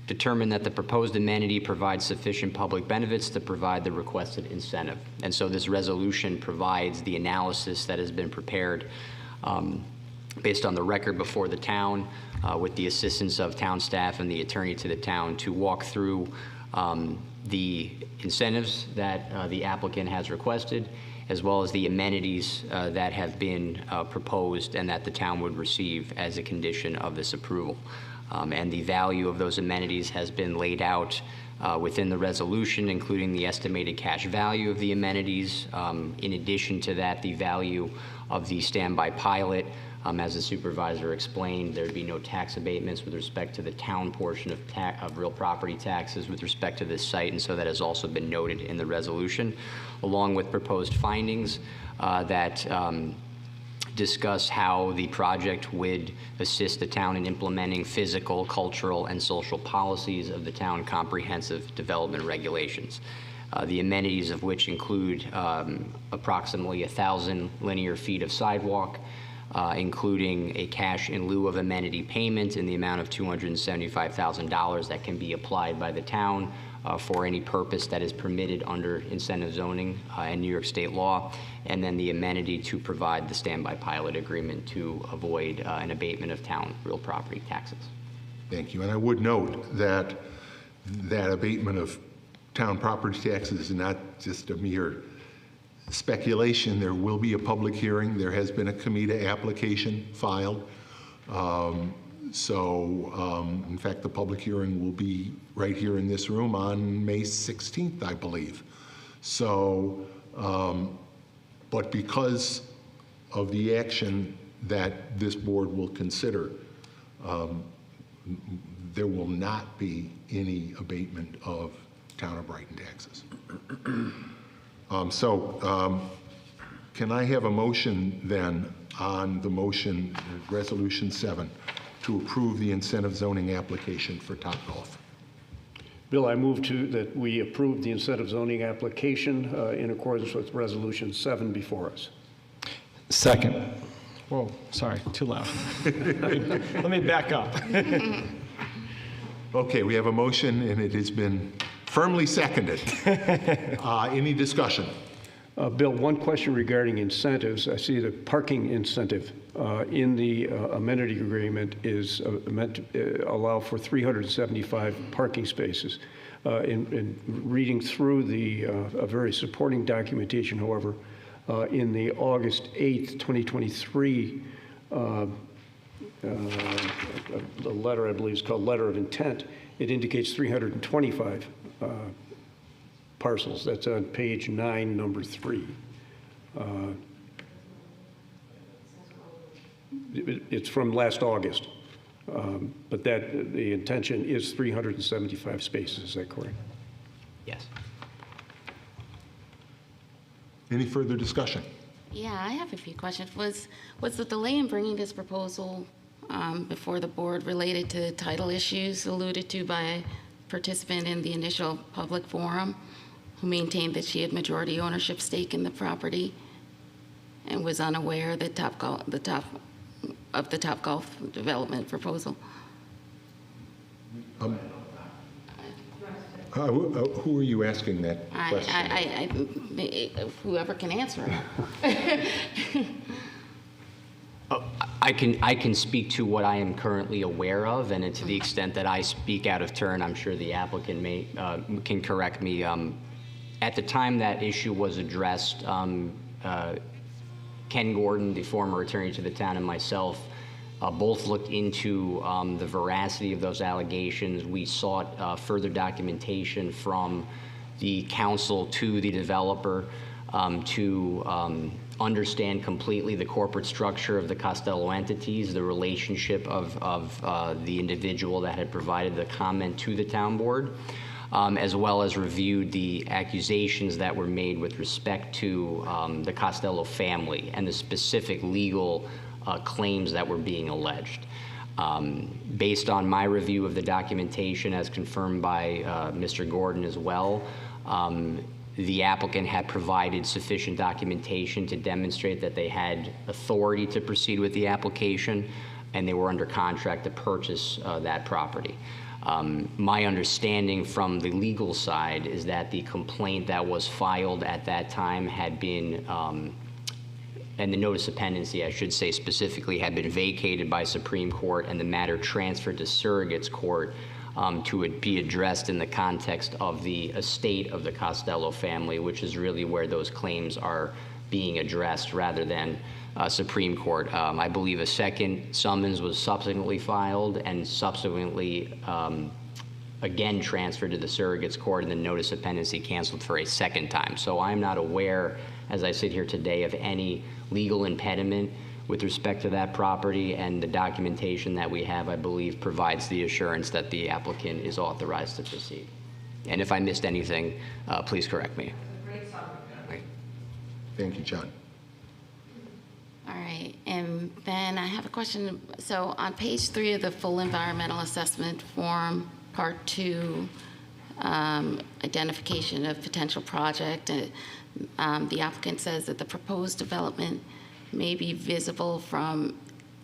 determine that the proposed amenity provides sufficient public benefits to provide the requested incentive. And so this resolution provides the analysis that has been prepared based on the record before the town with the assistance of town staff and the attorney to the town to walk through the incentives that the applicant has requested, as well as the amenities that have been proposed and that the town would receive as a condition of this approval. And the value of those amenities has been laid out within the resolution, including the estimated cash value of the amenities. In addition to that, the value of the standby pilot. As the supervisor explained, there'd be no tax abatements with respect to the town portion of real property taxes with respect to this site, and so that has also been noted in the resolution, along with proposed findings that discuss how the project would assist the town in implementing physical, cultural, and social policies of the town comprehensive development regulations. The amenities of which include approximately 1,000 linear feet of sidewalk, including a cash in lieu of amenity payment in the amount of $275,000 that can be applied by the town for any purpose that is permitted under incentive zoning and New York state law, and then the amenity to provide the standby pilot agreement to avoid an abatement of town real property taxes. Thank you. And I would note that that abatement of town property taxes is not just a mere speculation. There will be a public hearing. There has been a COMITA application filed. In fact, the public hearing will be right here in this room on May 16th, I believe. So, but because of the action that this board will consider, there will not be any abatement of town of Brighton taxes. Can I have a motion then on the motion, Resolution 7, to approve the incentive zoning application for Topgolf? Bill, I move that we approve the incentive zoning application in accordance with Resolution 7 before us. Second. Whoa, sorry, too loud. Let me back up. Okay, we have a motion and it has been firmly seconded. Any discussion? Bill, one question regarding incentives. I see the parking incentive in the amenity agreement is meant to allow for 375 parking spaces. In reading through the very supporting documentation, however, In the August 8th, 2023, the letter, I believe, is called Letter of Intent. It indicates 325 parcels. That's on page 9, number 3. It's from last August, but that the intention is 375 spaces. Is that correct? Yes. Any further discussion? Yeah, I have a few questions. Was the delay in bringing this proposal before the board related to title issues alluded to by a participant in the initial public forum who maintained that she had majority ownership stake in the property and was unaware that the Topgolf development proposal? Who are you asking that question? Whoever can answer it. I can speak to what I am currently aware of, and to the extent that I speak out of turn, I'm sure the applicant can correct me. At the time that issue was addressed, Ken Gordon, the former attorney to the town, and myself both looked into the veracity of those allegations. We sought further documentation from the counsel to the developer to understand completely the corporate structure of the Costello entities, the relationship of the individual that had provided the comment to the town board, as well as reviewed the accusations that were made with respect to the Costello family and the specific legal claims that were being alleged. Based on my review of the documentation as confirmed by Mr. Gordon as well, the applicant had provided sufficient documentation to demonstrate that they had authority to proceed with the application and they were under contract to purchase that property. My understanding from the legal side is that the complaint that was filed at that time had been, and the notice of pendency, I should say specifically, had been vacated by Supreme Court and the matter transferred to Surrogates Court to be addressed in the context of the estate of the Costello family, which is really where those claims are being addressed rather than Supreme Court. I believe a second summons was subsequently filed and subsequently again transferred to the Surrogates Court, and the notice of pendency canceled for a second time. So I'm not aware, as I sit here today, of any legal impediment with respect to that property, and the documentation that we have, I believe, provides the assurance that the applicant is authorized to proceed. And if I missed anything, please correct me. Thank you, John. All right, and then I have a question. So on page 3 of the full environmental assessment form, part 2, identification of potential project, the applicant says that the proposed development may be visible from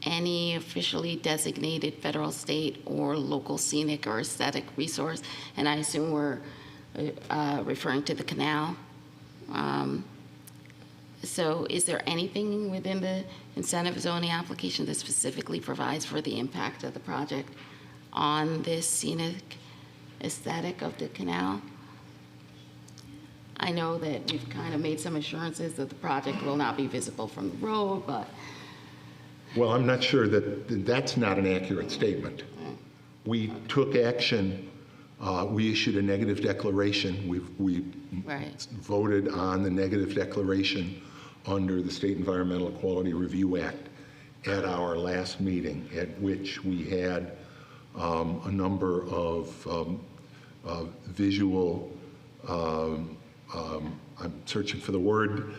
any officially designated federal, state, or local scenic or aesthetic resource, and I assume we're referring to the canal. So is there anything within the incentive zoning application that specifically provides for the impact of the project on this scenic aesthetic of the canal? I know that you've kind of made some assurances that the project will not be visible from the road, but... Well, I'm not sure that that's not an accurate statement. We took action. We issued a negative declaration. We voted on the negative declaration under the State Environmental Quality Review Act at our last meeting, at which we had a number of visual, I'm searching for the word,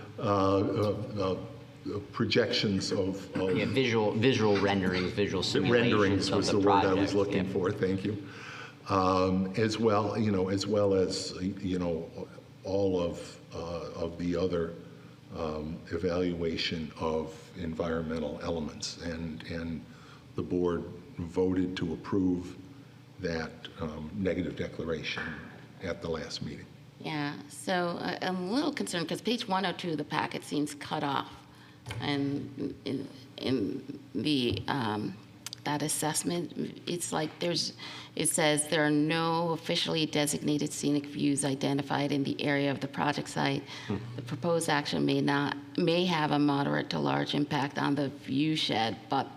projections of yeah, visual renderings, visual simulations. Renderings was the word I was looking for. Thank you. As well as all of the other evaluation of environmental elements, and the board voted to approve that negative declaration at the last meeting. Yeah, so I'm a little concerned because page 102 of the packet seems cut off, and in the that assessment. It's like it says there are no officially designated scenic views identified in the area of the project site. The proposed action may have a moderate to large impact on the view shed, but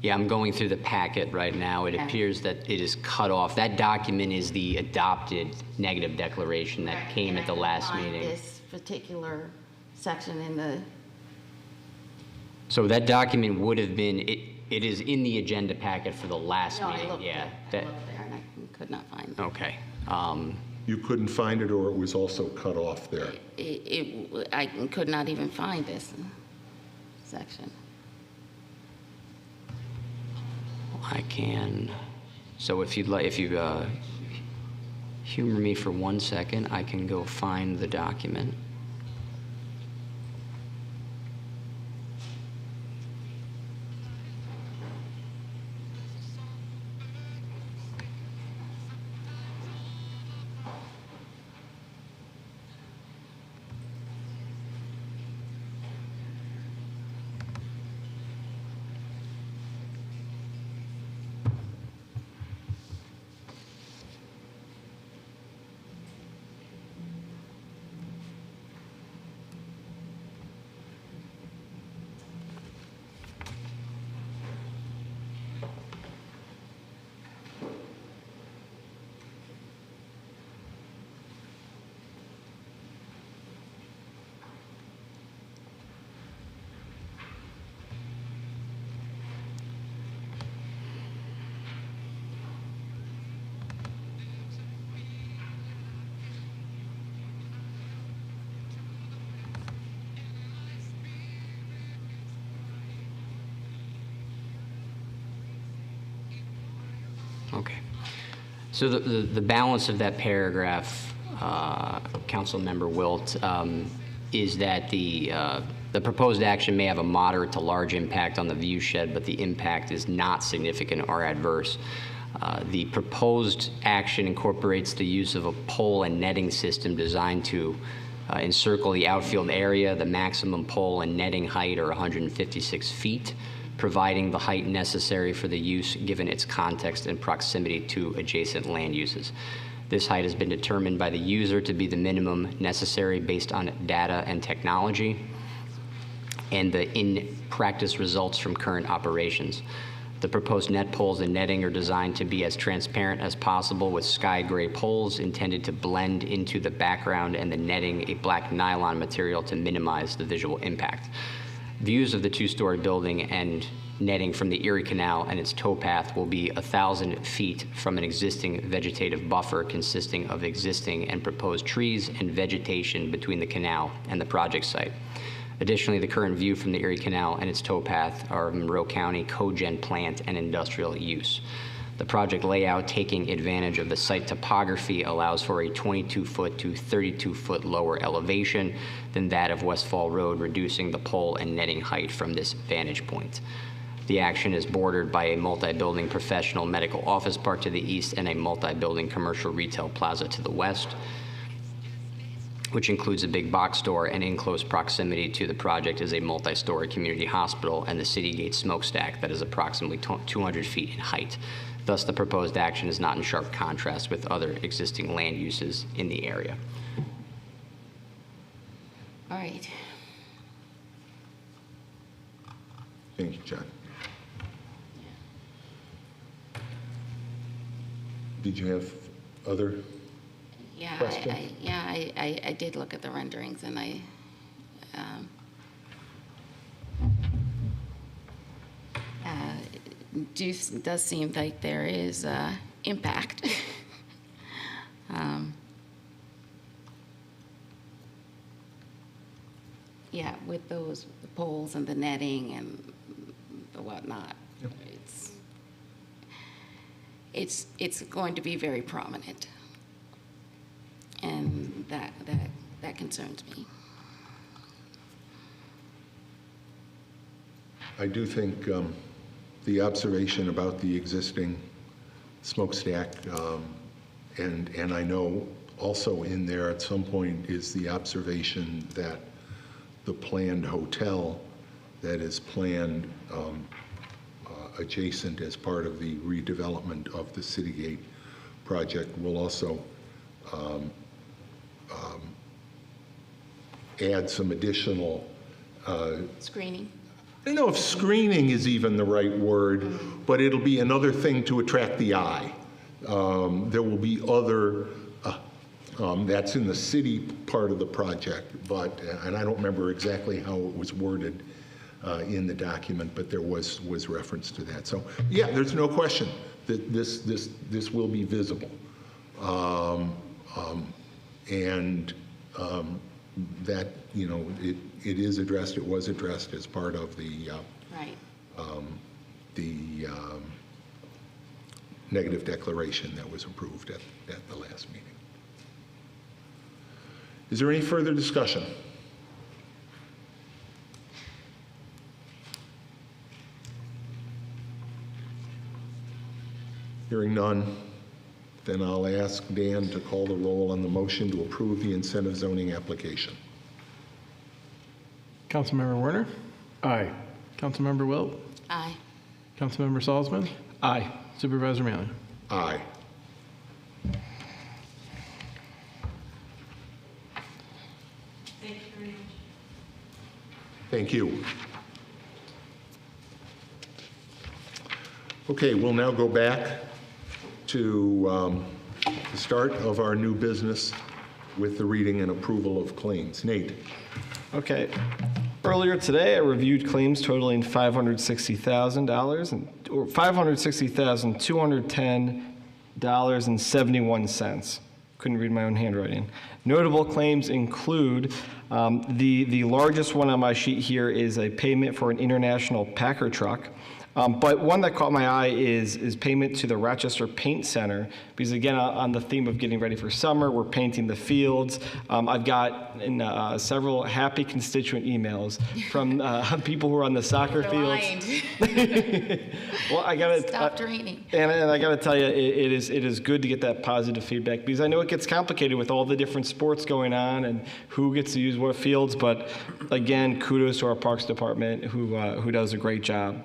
Yeah, I'm going through the packet right now. It appears that it is cut off. That document is the adopted negative declaration that came at the last meeting. This particular section in the. So that document would have been, it is in the agenda packet for the last meeting. I looked Yeah. there and I could not find it. Okay. You couldn't find it, or it was also cut off there? I could not even find this section. I can, so if you'd like, if you humor me for 1 second, I can go find the document. Okay. So the balance of that paragraph, Councilmember Wilt, is that the proposed action may have a moderate to large impact on the view shed, but the impact is not significant or adverse. The proposed action incorporates the use of a pole and netting system designed to encircle the outfield area. The maximum pole and netting height are 156 feet. Providing the height necessary for the use given its context and proximity to adjacent land uses. This height has been determined by the user to be the minimum necessary based on data and technology and the in-practice results from current operations. The proposed net poles and netting are designed to be as transparent as possible, with sky gray poles intended to blend into the background and the netting a black nylon material to minimize the visual impact. Views of the two-story building and netting from the Erie Canal and its towpath will be 1,000 feet from an existing vegetative buffer consisting of existing and proposed trees and vegetation between the canal and the project site. Additionally, the current view from the Erie Canal and its towpath are of Monroe County cogen plant and industrial use. The project layout, taking advantage of the site topography, allows for a 22-foot to 32-foot lower elevation than that of Westfall Road, reducing the pole and netting height from this vantage point. The action is bordered by a multi-building professional medical office park to the east and a multi-building commercial retail plaza to the west, which includes a big box store, and in close proximity to the project is a multi-story community hospital and the City Gate smokestack that is approximately 200 feet in height. Thus, the proposed action is not in sharp contrast with other existing land uses in the area. All right. Thank you, John. Did you have other Yeah, questions? I did look at the renderings, and it does seem like there is impact. Yeah, with those poles and the netting and the whatnot, it's going to be very prominent, and that concerns me. I do think the observation about the existing smokestack, and I know also in there at some point is the observation that the planned hotel that is planned adjacent as part of the redevelopment of the Citygate project. We'll also add some additional Screening. I don't know if screening is even the right word, but it'll be another thing to attract the eye. There will be other, that's in the city part of the project, but, and I don't remember exactly how it was worded in the document, but there was reference to that. So yeah, there's no question that this will be visible. That, you know, it is addressed, it was addressed as part of the Right. Negative declaration that was approved at the last meeting. Is there any further discussion? Hearing none, then I'll ask Dan to call the roll on the motion to approve the incentive zoning application. Councilmember Werner? Aye. Councilmember Wilt? Aye. Councilmember Salzman? Aye. Supervisor Mealy? Aye. Thank you. Okay, we'll now go back to the start of our new business with the reading and approval of claims. Nate. Okay. Earlier today, I reviewed claims totaling $560,000 or $560,210.71. Couldn't read my own handwriting. Notable claims include the largest one on my sheet here is a payment for an international Packer truck. But one that caught my eye is payment to the Rochester Paint Center, because again, on the theme of getting ready for summer, we're painting the fields. I've got several happy constituent emails from people who are on the soccer fields. Well, I gotta Stop draining. And I gotta tell you, it is good to get that positive feedback, because I know it gets complicated with all the different sports going on and who gets to use what fields. But again, kudos to our Parks Department who does a great job.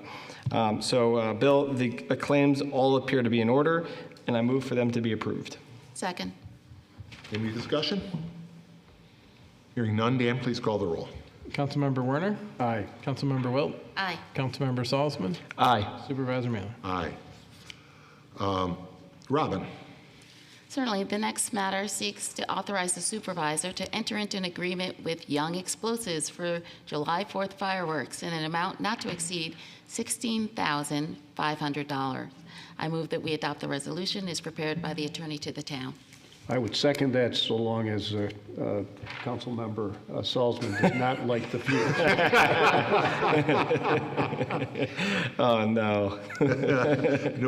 Bill, the claims all appear to be in order, and I move for them to be approved. Second. Any discussion? Hearing none, Dan, please call the roll. Councilmember Werner? Aye. Councilmember Wilt? Aye. Councilmember Salzman? Aye. Supervisor Mealy? Aye. Robin. Certainly, the next matter seeks to authorize the supervisor to enter into an agreement with Young Explosives for July 4th fireworks in an amount not to exceed $16,500. I move that we adopt the resolution as prepared by the attorney to the town. I would second that, so long as Councilmember Salzman does not like the field. Oh, no.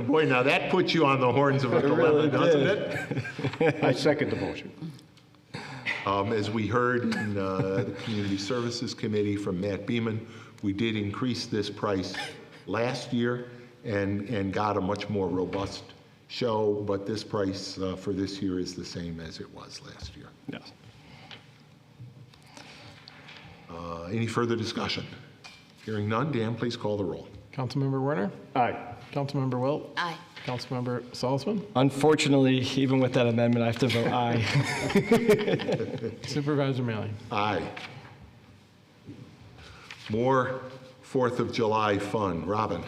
Boy, now that puts you on the horns of a dilemma, doesn't it? I second the motion. As we heard in the Community Services Committee from Matt Beeman, we did increase this price last year and got a much more robust show, but this price for this year is the same as it was last year. Yes. Any further discussion? Hearing none, Dan, please call the roll. Councilmember Werner? Aye. Councilmember Wilt? Aye. Councilmember Salzman? Unfortunately, even with that amendment, I have to vote aye. Supervisor Mealy? Aye. More 4th of July fun. Robin.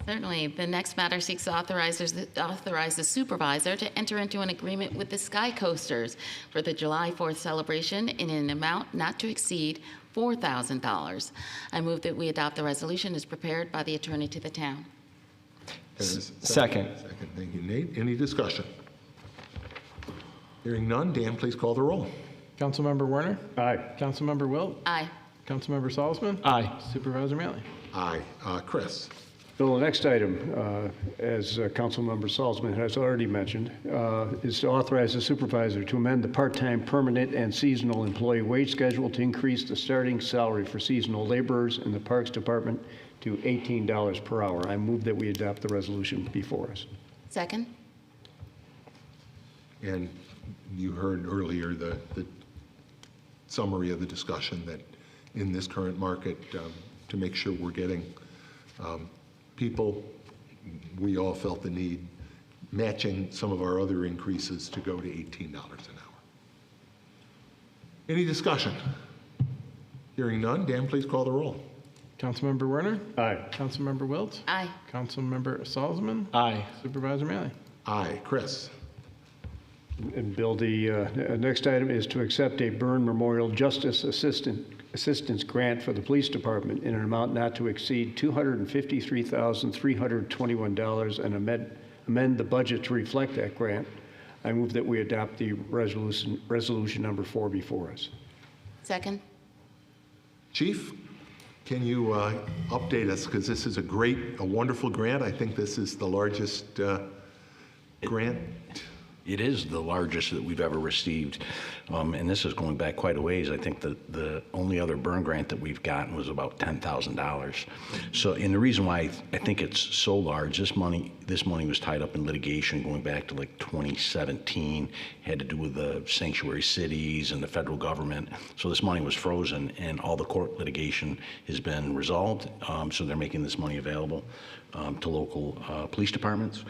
Certainly. The next matter seeks to authorize the supervisor to enter into an agreement with the Sky Coasters for the July 4th celebration in an amount not to exceed $4,000. I move that we adopt the resolution as prepared by the attorney to the town. Second. Second. Thank you, Nate. Any discussion? Hearing none, Dan, please call the roll. Councilmember Werner? Aye. Councilmember Wilt? Aye. Councilmember Salzman? Aye. Supervisor Mealy? Aye. Chris. Bill, the next item, as Councilmember Salzman has already mentioned, is to authorize the supervisor to amend the part-time, permanent, and seasonal employee wage schedule to increase the starting salary for seasonal laborers in the Parks Department to $18 per hour. I move that we adopt the resolution before us. Second. And you heard earlier the summary of the discussion that in this current market, to make sure we're getting people we all felt the need, matching some of our other increases, to go to $18 an hour. Any discussion? Hearing none, Dan, please call the roll. Councilmember Werner? Aye. Councilmember Wilt? Aye. Councilmember Salzman? Aye. Supervisor Maley? Aye. Chris? And Bill, the next item is to accept a Burn Memorial Justice Assistance Grant for the Police Department in an amount not to exceed $253,321 and amend the budget to reflect that grant. I move that we adopt the resolution number 4 before us. Second. Chief, can you update us? Because this is a wonderful grant. I think this is the largest grant. It is the largest that we've ever received, and this is going back quite a ways. I think the only other burn grant that we've gotten was about $10,000. So, and the reason why I think it's so large, this money was tied up in litigation going back to like 2017, had to do with the sanctuary cities and the federal government. So this money was frozen, and all the court litigation has been resolved. So they're making this money available to local police departments.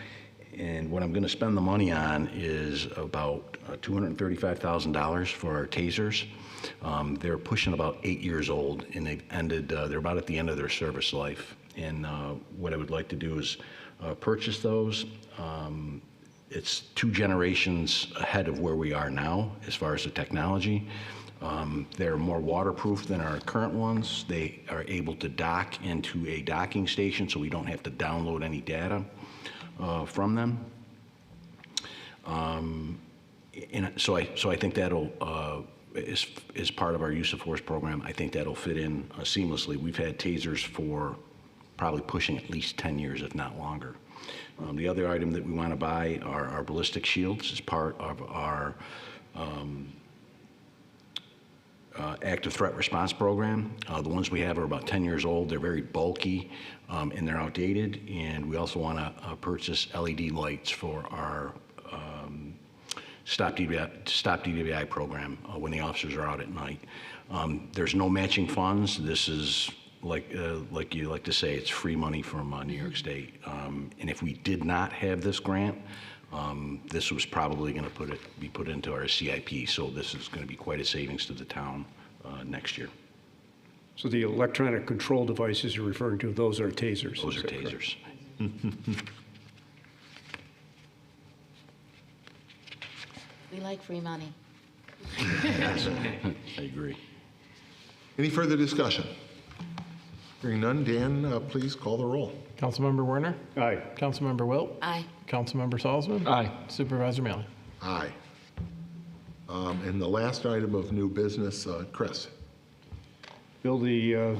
And what I'm going to spend the money on is about $235,000 for our tasers. They're pushing about 8 years old, and they're about at the end of their service life. And what I would like to do is purchase those. It's 2 generations ahead of where we are now as far as the technology. They're more waterproof than our current ones. They are able to dock into a docking station, so we don't have to download any data from them. And so I think that'll, as part of our use of force program, I think that'll fit in seamlessly. We've had tasers for probably pushing at least 10 years, if not longer. The other item that we want to buy are our ballistic shields as part of our active threat response program. The ones we have are about 10 years old. They're very bulky and they're outdated. And we also want to purchase LED lights for our Stop DWI program when the officers are out at night. There's no matching funds. This is like you like to say, it's free money from New York State. And if we did not have this grant, this was probably going to be put into our CIP. So this is going to be quite a savings to the town next year. So the electronic control devices you're referring to, those are tasers? Those are tasers. We like free money. I agree. Any further discussion? Hearing none, Dan, please call the roll. Councilmember Werner? Aye. Councilmember Wilt? Aye. Councilmember Salzman? Aye. Supervisor Maley? Aye. And the last item of new business, Chris. Bill, the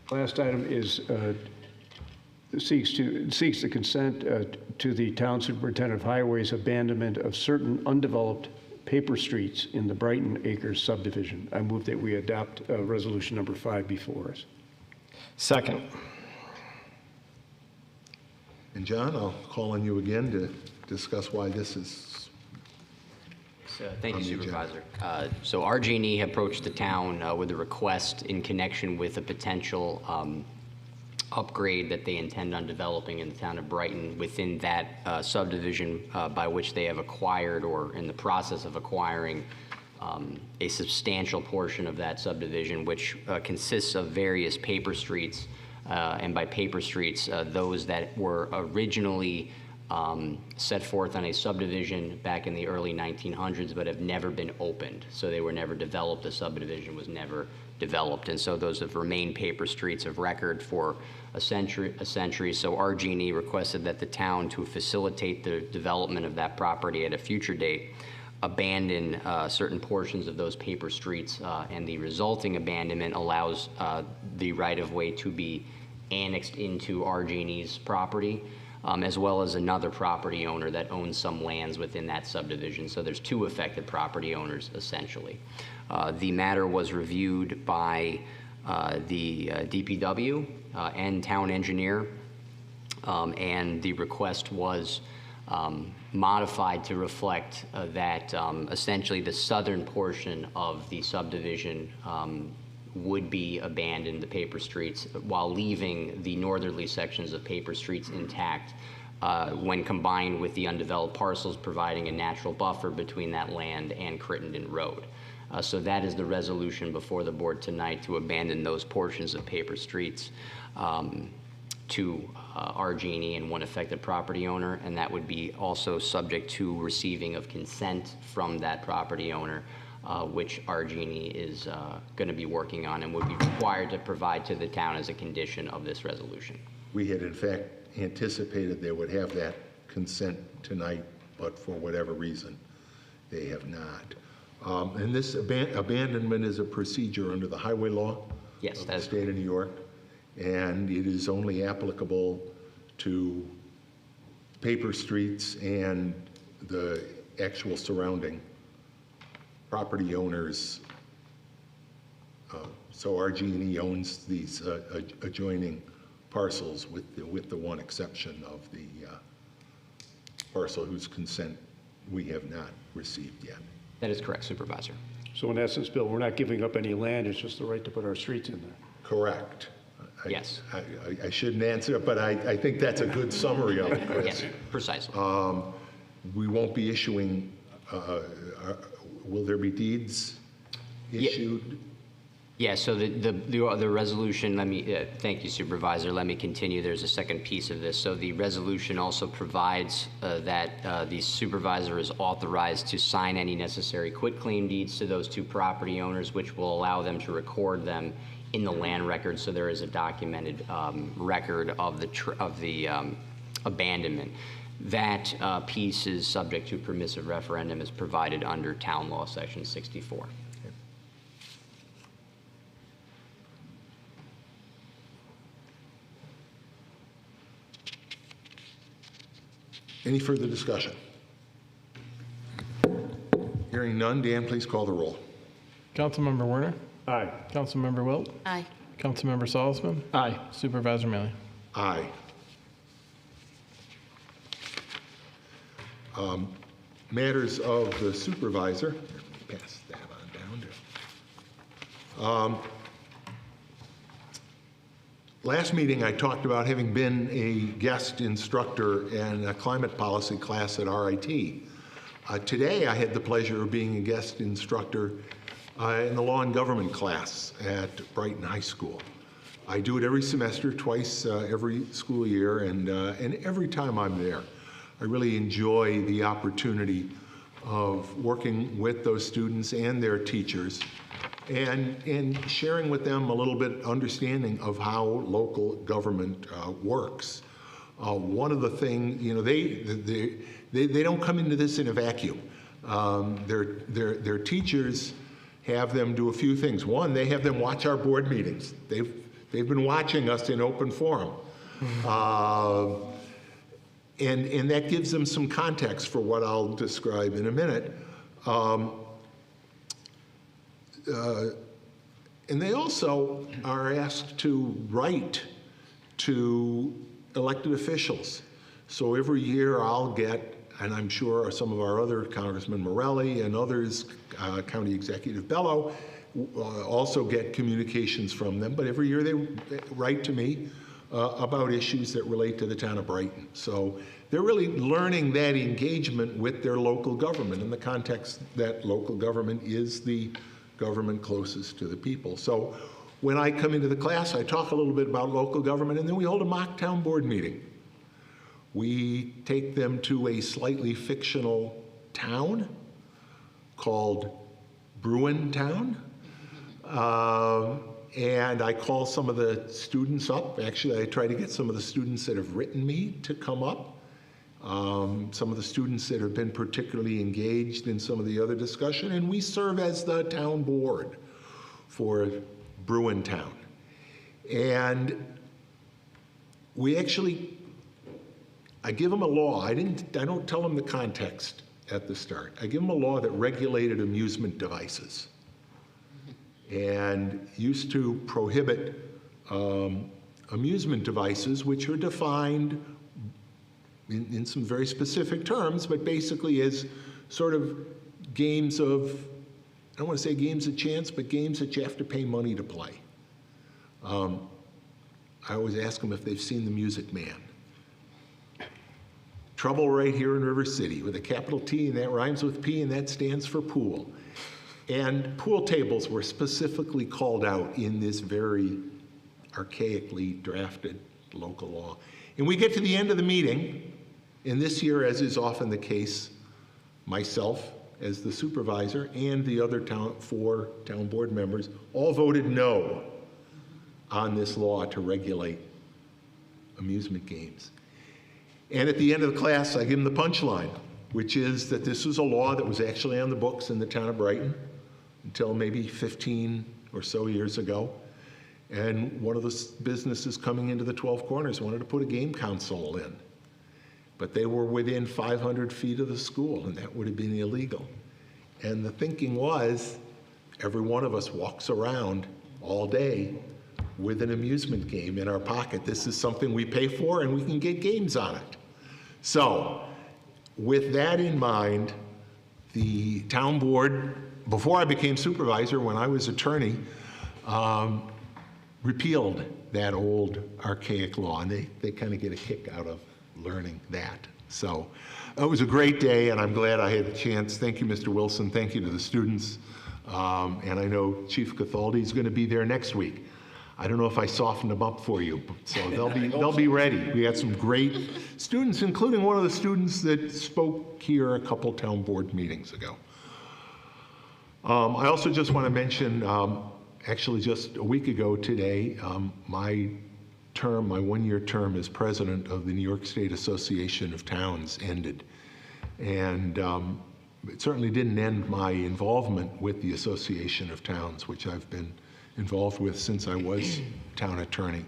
last item is seeks the consent to the Town Superintendent of Highways abandonment of certain undeveloped paper streets in the Brighton Acres subdivision. I move that we adopt resolution number 5 before us. Second. And John, I'll call on you again to discuss why this is. Thank you, Supervisor. So RG&E approached the town with a request in connection with a potential upgrade that they intend on developing in the town of Brighton within that subdivision by which they have acquired or in the process of acquiring a substantial portion of that subdivision, which consists of various paper streets. And by paper streets, those that were originally set forth on a subdivision back in the early 1900s, but have never been opened. So they were never developed. The subdivision was never developed. And so those have remained paper streets of record for a century. So RG&E requested that the town, to facilitate the development of that property at a future date, abandon certain portions of those paper streets, and the resulting abandonment allows the right-of-way to be annexed into RG&E's property, as well as another property owner that owns some lands within that subdivision. So there's 2 affected property owners, essentially. The matter was reviewed by the DPW and town engineer, and the request was modified to reflect that essentially the southern portion of the subdivision would be abandoned, the paper streets, while leaving the northerly sections of paper streets intact, when combined with the undeveloped parcels, providing a natural buffer between that land and Crittenden Road. So that is the resolution before the board tonight, to abandon those portions of paper streets to RG&E and one affected property owner, and that would be also subject to receiving of consent from that property owner, which RG&E is going to be working on and would be required to provide to the town as a condition of this resolution. We had in fact anticipated they would have that consent tonight, but for whatever reason, they have not. And this abandonment is a procedure under the highway law of the state of New York, and it is only applicable to paper streets and the actual surrounding property owners. So RG&E owns these adjoining parcels with the one exception of the parcel whose consent we have not received yet. That is correct, Supervisor. So in essence, Bill, we're not giving up any land, it's just the right to put our streets in there. Correct. Yes. I shouldn't answer it, but I think that's a good summary of it, Chris. Yes, precisely. We won't be issuing, will there be deeds issued? Yeah, so the resolution, let me, thank you, Supervisor. Let me continue. There's a second piece of this. So the resolution also provides that the supervisor is authorized to sign any necessary quitclaim deeds to those two property owners, which will allow them to record them in the land record, so there is a documented record of the abandonment. That piece is subject to permissive referendum as provided under Town Law, Section 64. Any further discussion? Hearing none, Dan, please call the roll. Councilmember Werner? Aye. Councilmember Wilt? Aye. Councilmember Salzman? Aye. Supervisor Mealy? Aye. Matters of the supervisor. Pass that on down to. Last meeting, I talked about having been a guest instructor in a climate policy class at RIT. Today, I had the pleasure of being a guest instructor in the law and government class at Brighton High School. I do it every semester, twice every school year, and every time I'm there, I really enjoy the opportunity of working with those students and their teachers and sharing with them a little bit understanding of how local government works. One of the things, you know, they don't come into this in a vacuum. Their teachers have them do a few things. One, they have them watch our board meetings. They've been watching us in open forum. And that gives them some context for what I'll describe in a minute. And they also are asked to write to elected officials. So every year I'll get, and I'm sure some of our other Congressman Morelli and others, County Executive Bello, also get communications from them, but every year they write to me about issues that relate to the town of Brighton. So they're really learning that engagement with their local government in the context that local government is the government closest to the people. So when I come into the class, I talk a little bit about local government, and then we hold a mock town board meeting. We take them to a slightly fictional town called Bruin Town. And I call some of the students up. Actually, I try to get some of the students that have written me to come up. Some of the students that have been particularly engaged in some of the other discussion, and we serve as the town board for Bruin Town. And we actually, I give them a law. I don't tell them the context at the start. I give them a law that regulated amusement devices and used to prohibit amusement devices, which are defined in some very specific terms, but basically as sort of games of I don't want to say games of chance, but games that you have to pay money to play. I always ask them if they've seen The Music Man. Trouble right here in River City with a capital T, and that rhymes with P, and that stands for pool. And pool tables were specifically called out in this very archaically drafted local law. And we get to the end of the meeting, and this year, as is often the case, myself as the supervisor and the other four town board members all voted no on this law to regulate amusement games. And at the end of the class, I give them the punchline, which is that this was a law that was actually on the books in the town of Brighton until maybe 15 or so years ago. And one of the businesses coming into the 12 Corners wanted to put a game console in. But they were within 500 feet of the school, and that would have been illegal. And the thinking was, every one of us walks around all day with an amusement game in our pocket. This is something we pay for, and we can get games on it. So, with that in mind, the town board, before I became supervisor, when I was attorney, repealed that old archaic law, and they kind of get a kick out of learning that. So it was a great day, and I'm glad I had a chance. Thank you, Mr. Wilson. Thank you to the students. And I know Chief Cathaldi is going to be there next week. I don't know if I softened them up for you, so they'll be ready. We had some great students, including one of the students that spoke here a couple town board meetings ago. I also just want to mention, actually just a week ago today, my one-year term as president of the New York State Association of Towns ended. And it certainly didn't end my involvement with the Association of Towns, which I've been involved with since I was town attorney.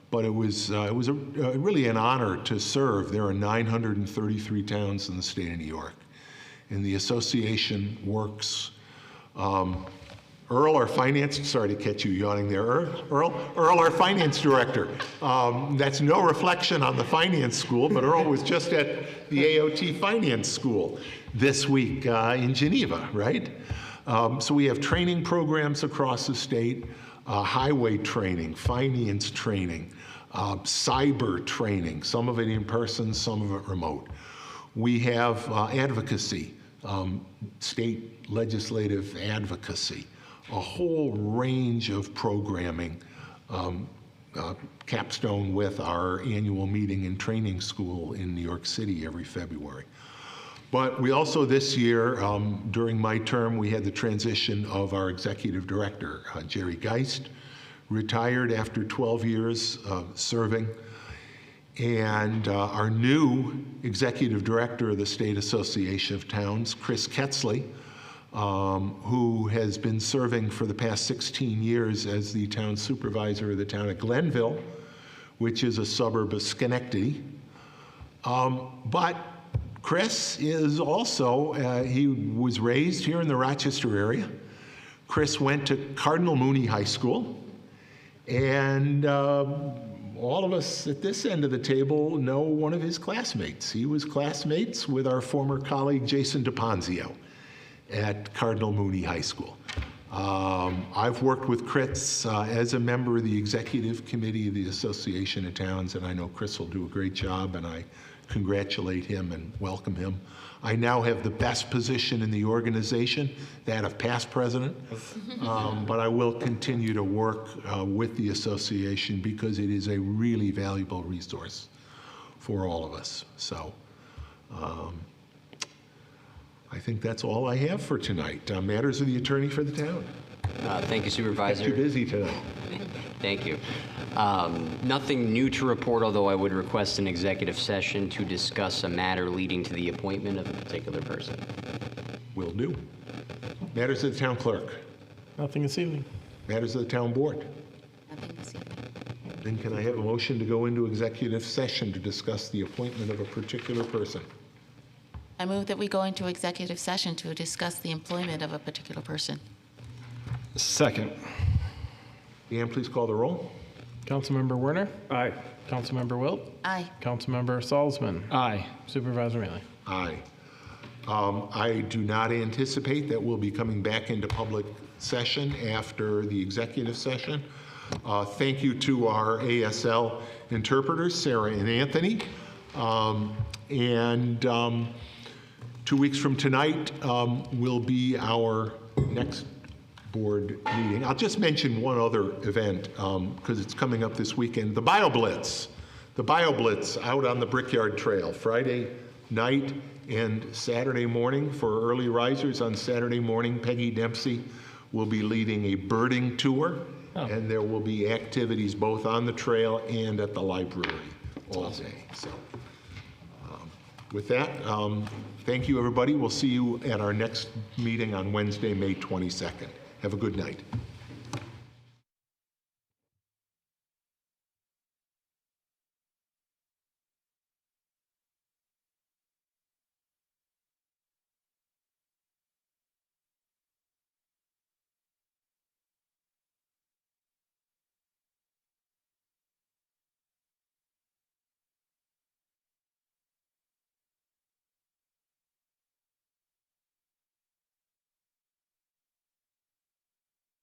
But it was really an honor to serve. There are 933 towns in the state of New York. And the association works, Earl, our finance, sorry to catch you yawning there. Earl, our finance director. That's no reflection on the finance school, but Earl was just at the AOT finance school this week in Geneva, right? So we have training programs across the state, highway training, finance training, cyber training, some of it in person, some of it remote. We have advocacy, state legislative advocacy, a whole range of programming, capstone with our annual meeting and training school in New York City every February. But we also this year, during my term, we had the transition of our executive director, Jerry Geist, retired after 12 years serving. And our new executive director of the State Association of Towns, Chris Ketzley, who has been serving for the past 16 years as the town supervisor of the town of Glenville, which is a suburb of Schenectady. But Chris is also, he was raised here in the Rochester area. Chris went to Cardinal Mooney High School, and all of us at this end of the table know one of his classmates. He was classmates with our former colleague Jason DePonzio at Cardinal Mooney High School. I've worked with Chris as a member of the executive committee of the Association of Towns, and I know Chris will do a great job, and I congratulate him and welcome him. I now have the best position in the organization, that of past president, but I will continue to work with the association because it is a really valuable resource for all of us. So I think that's all I have for tonight. Matters of the attorney for the town. Thank you, Supervisor. Kept you busy tonight. Thank you. Nothing new to report, although I would request an executive session to discuss a matter leading to the appointment of a particular person. Will do. Matters of the town clerk. Nothing this evening. Matters of the town board. Nothing this evening. Then can I have a motion to go into executive session to discuss the appointment of a particular person? I move that we go into executive session to discuss the employment of a particular person. Second. Deanne, please call the roll. Councilmember Werner? Aye. Councilmember Wilt? Aye. Councilmember Salzman? Aye. Supervisor Mealy? Aye. I do not anticipate that we'll be coming back into public session after the executive session. Thank you to our ASL interpreters, Sarah and Anthony. 2 weeks from tonight will be our next board meeting. I'll just mention one other event because it's coming up this weekend. The Bio Blitz. The Bio Blitz out on the Brickyard Trail, Friday night and Saturday morning for early risers. On Saturday morning, Peggy Dempsey will be leading a birding tour, and there will be activities both on the trail and at the library all day. So, with that, thank you, everybody. We'll see you at our next meeting on Wednesday, May 22nd. Have a good night.